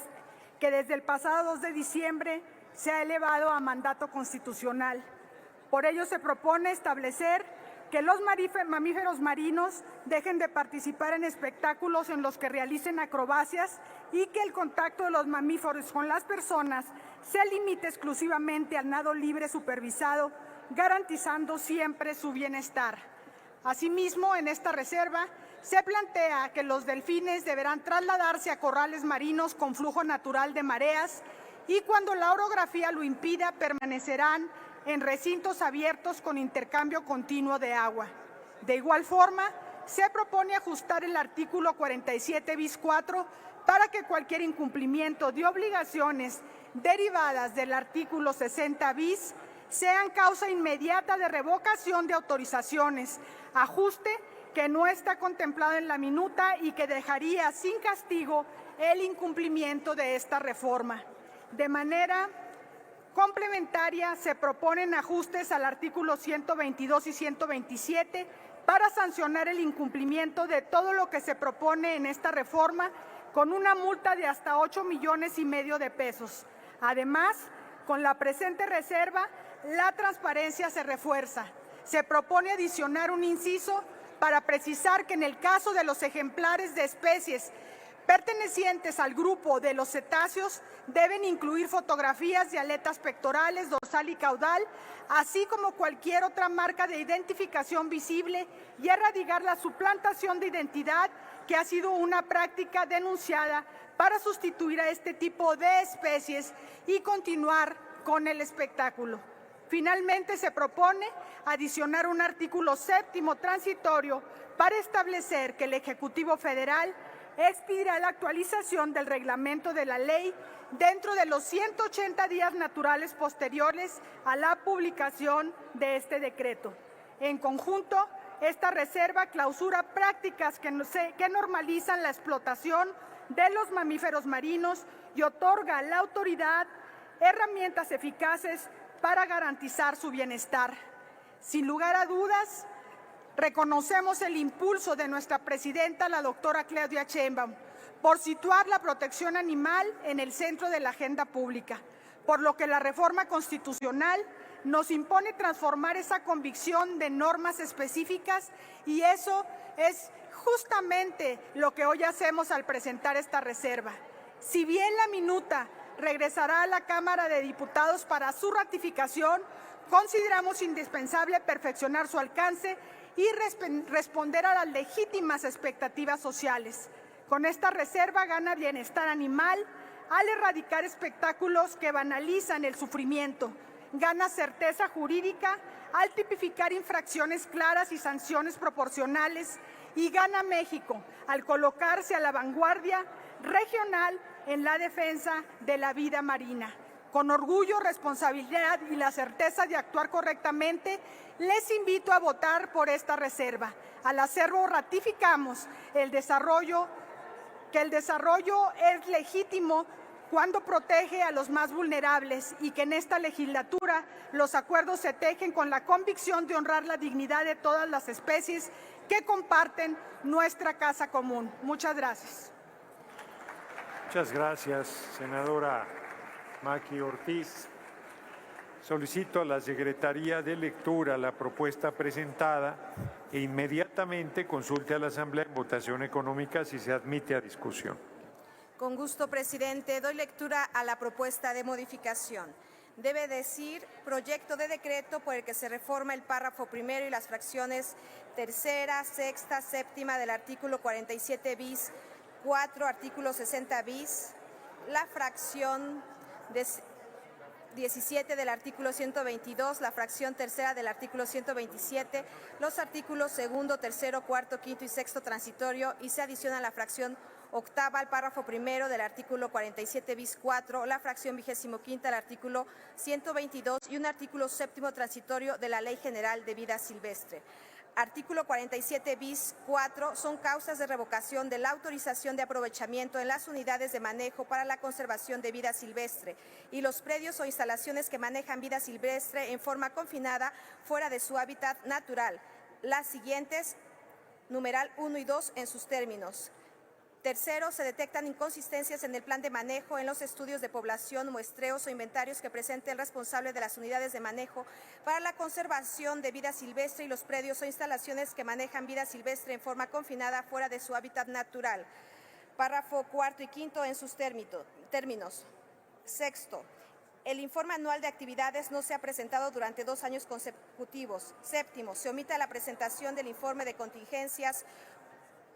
que desde el pasado 2 de diciembre se ha elevado a mandato constitucional. Por ello se propone establecer que los mamíferos marinos dejen de participar en espectáculos en los que realicen acrobacias y que el contacto de los mamíferos con las personas se limite exclusivamente al nado libre supervisado, garantizando siempre su bienestar. Asimismo, en esta reserva se plantea que los delfines deberán trasladarse a corrales marinos con flujo natural de mareas y cuando la orografía lo impida, permanecerán en recintos abiertos con intercambio continuo de agua. De igual forma, se propone ajustar el artículo 47 bis 4 para que cualquier incumplimiento de obligaciones derivadas del artículo 60 bis sean causa inmediata de revocación de autorizaciones, ajuste que no está contemplado en la minuta y que dejaría sin castigo el incumplimiento de esta reforma. De manera complementaria, se proponen ajustes al artículo 122 y 127 para sancionar el incumplimiento de todo lo que se propone en esta reforma con una multa de hasta 8,5 millones de pesos. Además, con la presente reserva, la transparencia se refuerza. Se propone adicionar un inciso para precisar que en el caso de los ejemplares de especies pertenecientes al grupo de los cetáceos deben incluir fotografías de aletas pectorales, dorsal y caudal, así como cualquier otra marca de identificación visible y erradicar la suplantación de identidad que ha sido una práctica denunciada para sustituir a este tipo de especies y continuar con el espectáculo. Finalmente, se propone adicionar un artículo 7º transitorio para establecer que el Ejecutivo Federal expedirá la actualización del reglamento de la ley dentro de los 180 días naturales posteriores a la publicación de este decreto. En conjunto, esta reserva clausura prácticas que normalizan la explotación de los mamíferos marinos y otorga a la autoridad herramientas eficaces para garantizar su bienestar. Sin lugar a dudas, reconocemos el impulso de nuestra presidenta, la doctora Claudia Sheinbaum, por situar la protección animal en el centro de la agenda pública, por lo que la reforma constitucional nos impone transformar esa convicción de normas específicas y eso es justamente lo que hoy hacemos al presentar esta reserva. Si bien la minuta regresará a la Cámara de Diputados para su ratificación, consideramos indispensable perfeccionar su alcance y responder a las legítimas expectativas sociales. Con esta reserva gana bienestar animal al erradicar espectáculos que banalizan el sufrimiento, gana certeza jurídica al tipificar infracciones claras y sanciones proporcionales y gana México al colocarse a la vanguardia regional en la defensa de la vida marina. Con orgullo, responsabilidad y la certeza de actuar correctamente, les invito a votar por esta reserva. Al hacerlo, ratificamos que el desarrollo es legítimo cuando protege a los más vulnerables y que en esta legislatura los acuerdos se tejen con la convicción de honrar la dignidad de todas las especies que comparten nuestra casa común. Muchas gracias. Muchas gracias, senadora Maqui Ortiz. Solicito a la Secretaría de Lectura la propuesta presentada e inmediatamente consulte a la Asamblea en votación económica si se admite a discusión. Con gusto, presidente. Doy lectura a la propuesta de modificación. Debe decir proyecto de decreto por el que se reforma el párrafo primero y las fracciones tercera, sexta, séptima del artículo 47 bis 4, artículo 60 bis, la fracción 17 del artículo 122, la fracción tercera del artículo 127, los artículos segundo, tercero, cuarto, quinto y sexto transitorio y se adiciona la fracción octava al párrafo primero del artículo 47 bis 4, la fracción 25ª del artículo 122 y un artículo séptimo transitorio de la Ley General de Vida Silvestre. Artículo 47 bis 4 son causas de revocación de la autorización de aprovechamiento en las unidades de manejo para la conservación de vida silvestre y los predios o instalaciones que manejan vida silvestre en forma confinada fuera de su hábitat natural. Las siguientes, numeral 1 y 2 en sus términos. Tercero, se detectan inconsistencias en el plan de manejo, en los estudios de población, muestreos o inventarios que presente el responsable de las unidades de manejo para la conservación de vida silvestre y los predios o instalaciones que manejan vida silvestre en forma confinada fuera de su hábitat natural. Párrafo cuarto y quinto en sus términos. Sexto, el informe anual de actividades no se ha presentado durante 2 años consecutivos. Séptimo, se omite la presentación del informe de contingencias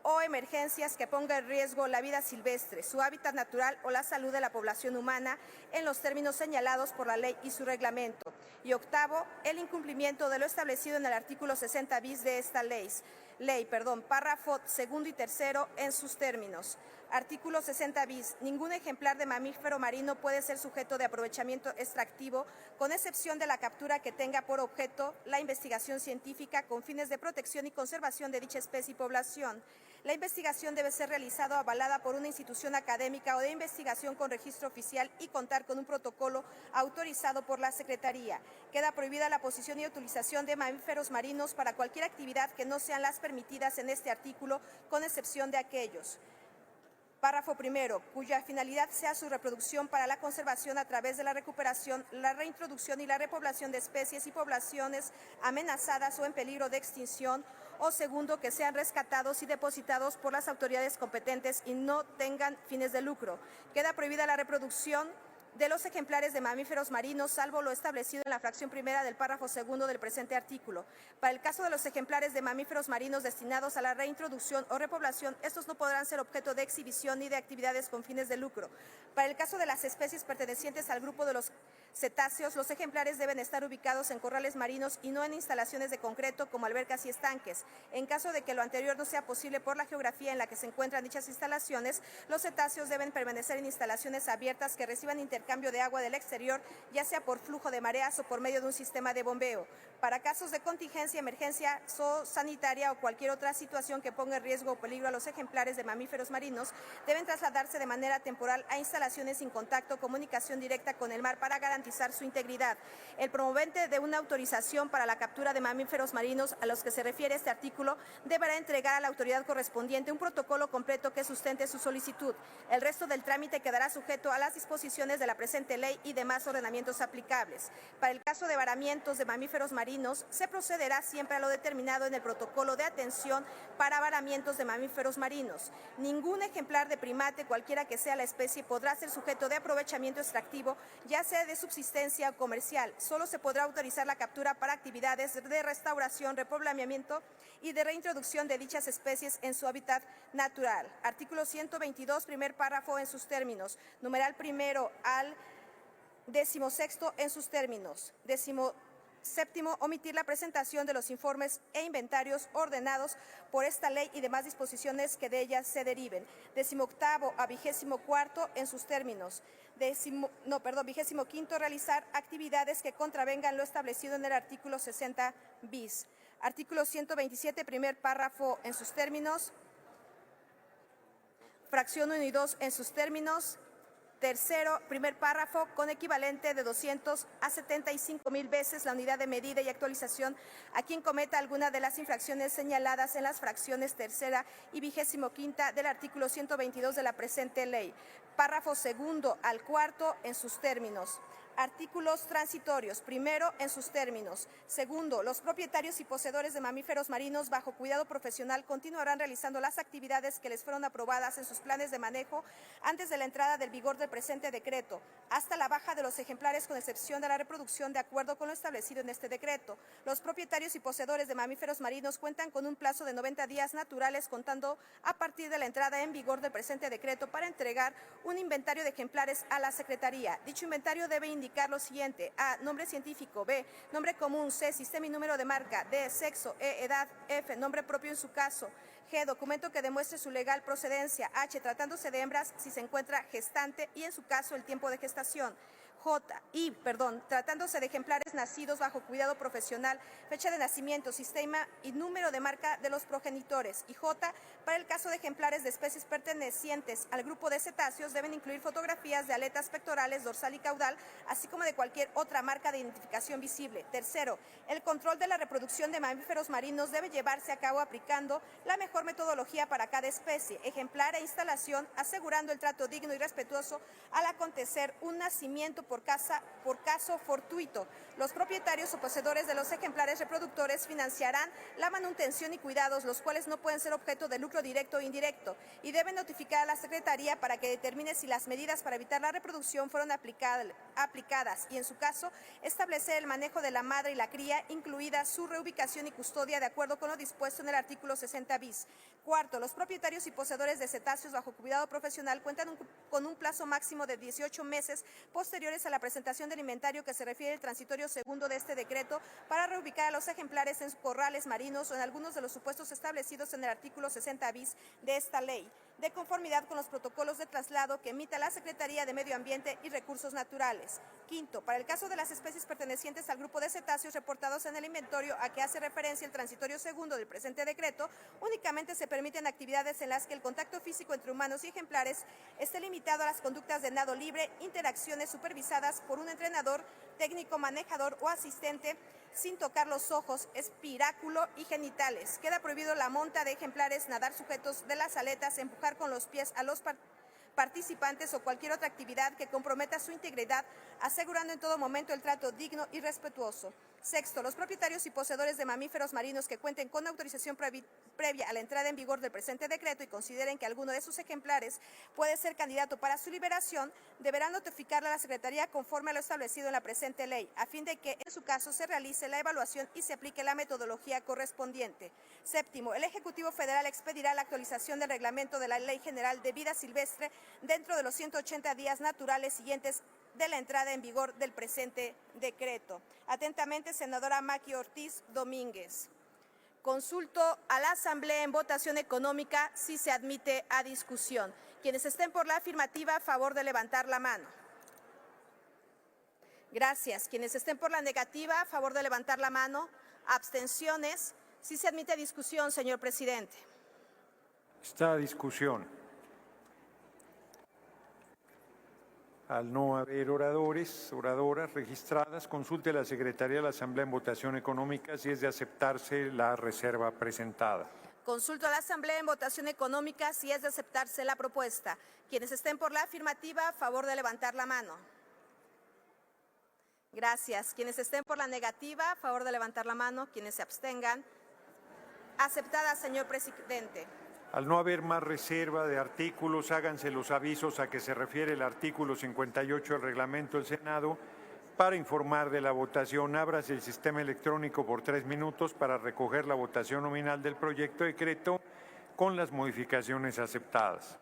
o emergencias que ponga en riesgo la vida silvestre, su hábitat natural o la salud de la población humana en los términos señalados por la ley y su reglamento. Y octavo, el incumplimiento de lo establecido en el artículo 60 bis de esta ley, párrafo segundo y tercero en sus términos. Artículo 60 bis. Ningún ejemplar de mamífero marino puede ser sujeto de aprovechamiento extractivo, con excepción de la captura que tenga por objeto la investigación científica con fines de protección y conservación de dicha especie y población. La investigación debe ser realizada o avalada por una institución académica o de investigación con registro oficial y contar con un protocolo autorizado por la Secretaría. Queda prohibida la posesión y utilización de mamíferos marinos para cualquier actividad que no sean las permitidas en este artículo, con excepción de aquellos. Párrafo primero, cuya finalidad sea su reproducción para la conservación a través de la recuperación, la reintroducción y la repoblación de especies y poblaciones amenazadas o en peligro de extinción, o segundo, que sean rescatados y depositados por las autoridades competentes y no tengan fines de lucro. Queda prohibida la reproducción de los ejemplares de mamíferos marinos, salvo lo establecido en la fracción primera del párrafo segundo del presente artículo. Para el caso de los ejemplares de mamíferos marinos destinados a la reintroducción o repoblación, estos no podrán ser objeto de exhibición ni de actividades con fines de lucro. Para el caso de las especies pertenecientes al grupo de los cetáceos, los ejemplares deben estar ubicados en corrales marinos y no en instalaciones de concreto como albercas y estanques. En caso de que lo anterior no sea posible por la geografía en la que se encuentran dichas instalaciones, los cetáceos deben permanecer en instalaciones abiertas que reciban intercambio de agua del exterior, ya sea por flujo de mareas o por medio de un sistema de bombeo. Para casos de contingencia, emergencia sanitaria o cualquier otra situación que ponga en riesgo o peligro a los ejemplares de mamíferos marinos, deben trasladarse de manera temporal a instalaciones sin contacto o comunicación directa con el mar para garantizar su integridad. El promovente de una autorización para la captura de mamíferos marinos a los que se refiere este artículo deberá entregar a la autoridad correspondiente un protocolo completo que sustente su solicitud. El resto del trámite quedará sujeto a las disposiciones de la presente ley y demás ordenamientos aplicables. Para el caso de varamientos de mamíferos marinos, se procederá siempre a lo determinado en el protocolo de atención para varamientos de mamíferos marinos. Ningún ejemplar de primate, cualquiera que sea la especie, podrá ser sujeto de aprovechamiento extractivo, ya sea de subsistencia o comercial. Solo se podrá autorizar la captura para actividades de restauración, repoblamiento y de reintroducción de dichas especies en su hábitat natural. Artículo 122, primer párrafo en sus términos. Numeral primero al 16º en sus términos. 17º, omitir la presentación de los informes e inventarios ordenados por esta ley y demás disposiciones que de ellas se deriven. 18º a 24º en sus términos. 25º, realizar actividades que contravengan lo establecido en el artículo 60 bis. Artículo 127, primer párrafo en sus términos. Fracción 1 y 2 en sus términos. Tercero, primer párrafo, con equivalente de 200 a 75,000 veces la unidad de medida y actualización a quien cometa alguna de las infracciones señaladas en las fracciones tercera y 25ª del artículo 122 de la presente ley. Párrafo segundo al cuarto en sus términos. Artículos transitorios. Primero, en sus términos. Segundo, los propietarios y poseedores de mamíferos marinos bajo cuidado profesional continuarán realizando las actividades que les fueron aprobadas en sus planes de manejo antes de la entrada del vigor del presente decreto, hasta la baja de los ejemplares con excepción de la reproducción de acuerdo con lo establecido en este decreto. Los propietarios y poseedores de mamíferos marinos cuentan con un plazo de 90 días naturales contando a partir de la entrada en vigor del presente decreto para entregar un inventario de ejemplares a la Secretaría. Dicho inventario debe indicar lo siguiente: A, nombre científico; B, nombre común; C, sistema y número de marca; D, sexo; E, edad; F, nombre propio en su caso; G, documento que demuestre su legal procedencia; H, tratándose de hembras, si se encuentra gestante y en su caso el tiempo de gestación; tratándose de ejemplares nacidos bajo cuidado profesional, fecha de nacimiento, sistema y número de marca de los progenitores. Y J, para el caso de ejemplares de especies pertenecientes al grupo de cetáceos, deben incluir fotografías de aletas pectorales, dorsal y caudal, así como de cualquier otra marca de identificación visible. Tercero, el control de la reproducción de mamíferos marinos debe llevarse a cabo aplicando la mejor metodología para cada especie, ejemplar e instalación, asegurando el trato digno y respetuoso al acontecer un nacimiento por caso fortuito. Los propietarios o poseedores de los ejemplares reproductores financiarán la manutención y cuidados, los cuales no pueden ser objeto de lucro directo o indirecto, y deben notificar a la Secretaría para que determine si las medidas para evitar la reproducción fueron aplicadas y, en su caso, establecer el manejo de la madre y la cría, incluida su reubicación y custodia, de acuerdo con lo dispuesto en el artículo 60 bis. Cuarto, los propietarios y poseedores de cetáceos bajo cuidado profesional cuentan con un plazo máximo de 18 meses posteriores a la presentación del inventario que se refiere al transitorio segundo de este decreto para reubicar a los ejemplares en corrales marinos o en algunos de los supuestos establecidos en el artículo 60 bis de esta ley, de conformidad con los protocolos de traslado que emita la Secretaría de Medio Ambiente y Recursos Naturales. Quinto, para el caso de las especies pertenecientes al grupo de cetáceos reportados en el inventario a que hace referencia el transitorio segundo del presente decreto, únicamente se permiten actividades en las que el contacto físico entre humanos y ejemplares esté limitado a las conductas de nado libre, interacciones supervisadas por un entrenador, técnico, manejador o asistente, sin tocar los ojos, espiráculo y genitales. Queda prohibido la monta de ejemplares, nadar sujetos de las aletas, empujar con los pies a los participantes o cualquier otra actividad que comprometa su integridad, asegurando en todo momento el trato digno y respetuoso. Sexto, los propietarios y poseedores de mamíferos marinos que cuenten con autorización previa a la entrada en vigor del presente decreto y consideren que alguno de sus ejemplares puede ser candidato para su liberación, deberán notificarle a la Secretaría conforme a lo establecido en la presente ley, a fin de que en su caso se realice la evaluación y se aplique la metodología correspondiente. Séptimo, el Ejecutivo Federal expedirá la actualización del reglamento de la Ley General de Vida Silvestre dentro de los 180 días naturales siguientes de la entrada en vigor del presente decreto. Atentamente, senadora Maki Ortiz Domínguez. Consulto a la Asamblea en votación económica si se admite a discusión. Quienes estén por la afirmativa, a favor de levantar la mano. Gracias. Quienes estén por la negativa, a favor de levantar la mano. Abstenciones. Si se admite a discusión, señor presidente. Está a discusión. Al no haber oradoras registradas, consulte a la Secretaría de la Asamblea en votación económica si es de aceptarse la reserva presentada. Consulto a la Asamblea en votación económica si es de aceptarse la propuesta. Quienes estén por la afirmativa, a favor de levantar la mano. Gracias. Quienes estén por la negativa, a favor de levantar la mano. Quienes se abstengan. Aceptada, señor presidente. Al no haber más reserva de artículos, háganse los avisos a que se refiere el artículo 58 del reglamento del Senado para informar de la votación. Ábrase el sistema electrónico por 3 minutos para recoger la votación nominal del proyecto de decreto con las modificaciones aceptadas.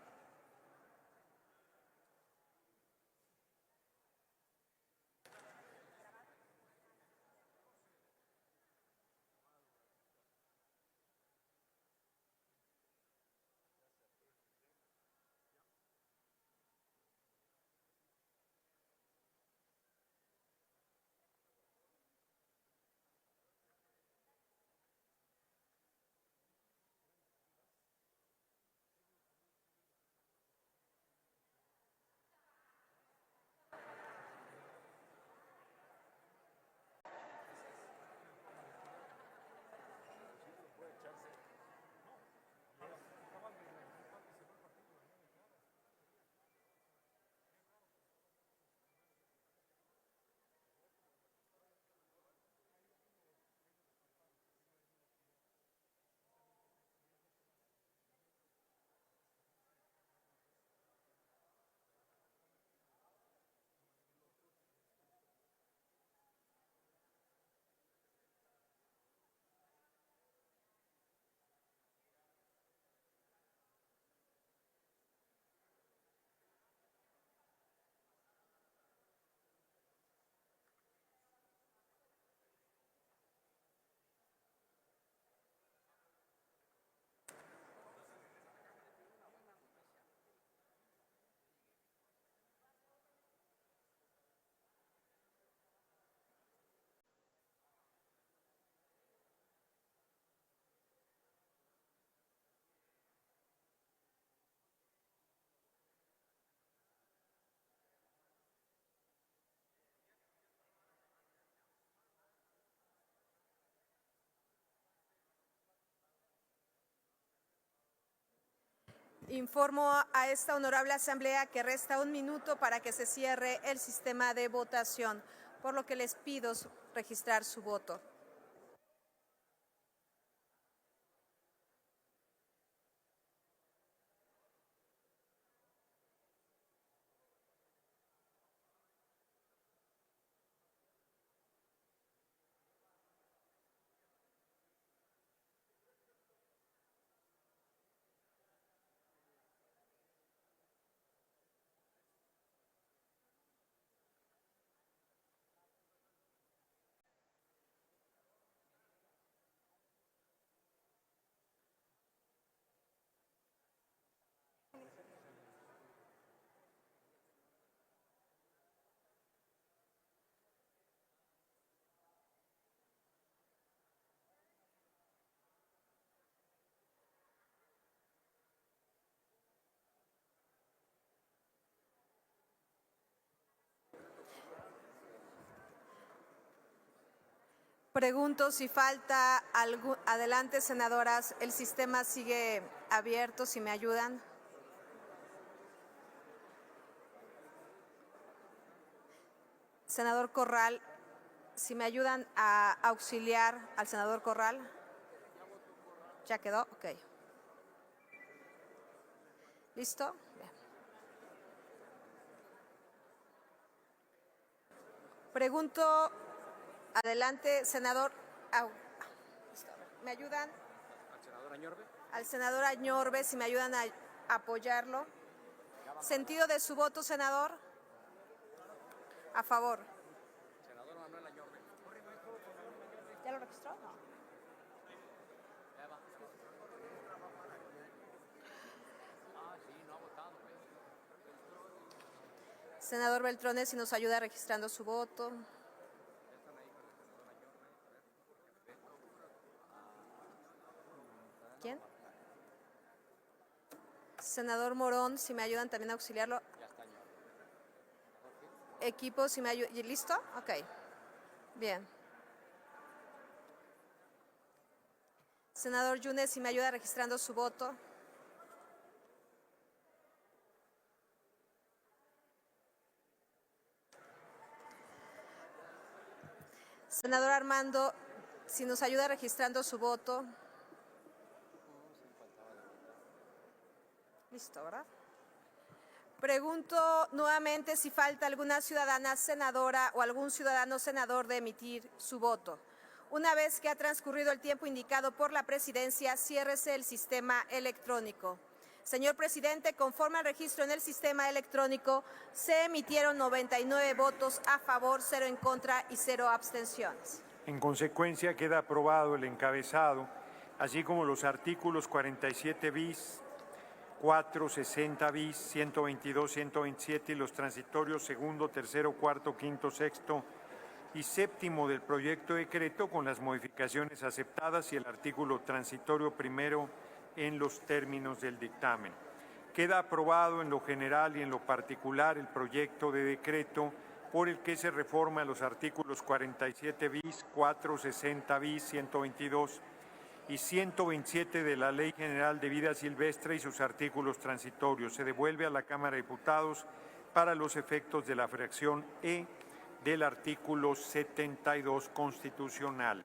Informo a esta honorable asamblea que resta 1 minuto para que se cierre el sistema de votación, por lo que les pido registrar su voto. Pregunto si falta algún. Adelante, senadoras. El sistema sigue abierto, si me ayudan. Senador Corral, si me ayudan a auxiliar al senador Corral. ¿Ya quedó? Ok. ¿Listo? Bien. Pregunto. Adelante, senador. ¿Me ayudan? ¿Al senador Añorbe? Al senador Añorbe, si me ayudan a apoyarlo. ¿Sentido de su voto, senador? A favor. Senador Manuel Añorbe. ¿Ya lo registró? No. Senador Beltrones, si nos ayuda registrando su voto. ¿Quién? Senador Morón, si me ayudan también a auxiliarlo. Equipo, si me ayudan. ¿Listo? Ok. Bien. Senador Yunes, si me ayuda registrando su voto. Senador Armando, si nos ayuda registrando su voto. Listo, ¿verdad? Pregunto nuevamente si falta alguna ciudadana senadora o algún ciudadano senador de emitir su voto. Una vez que ha transcurrido el tiempo indicado por la presidencia, ciérrese el sistema electrónico. Señor presidente, conforme al registro en el sistema electrónico, se emitieron 99 votos a favor, 0 en contra y 0 abstenciones. En consecuencia, queda aprobado el encabezado, así como los artículos 47 bis, 4, 60 bis, 122, 127 y los transitorios segundo, tercero, cuarto, quinto, sexto y séptimo del proyecto de decreto con las modificaciones aceptadas y el artículo transitorio primero en los términos del dictamen. Queda aprobado en lo general y en lo particular el proyecto de decreto por el que se reforma los artículos 47 bis, 4, 60 bis, 122 y 127 de la Ley General de Vida Silvestre y sus artículos transitorios. Se devuelve a la Cámara de Diputados para los efectos de la fracción E del artículo 72 constitucional.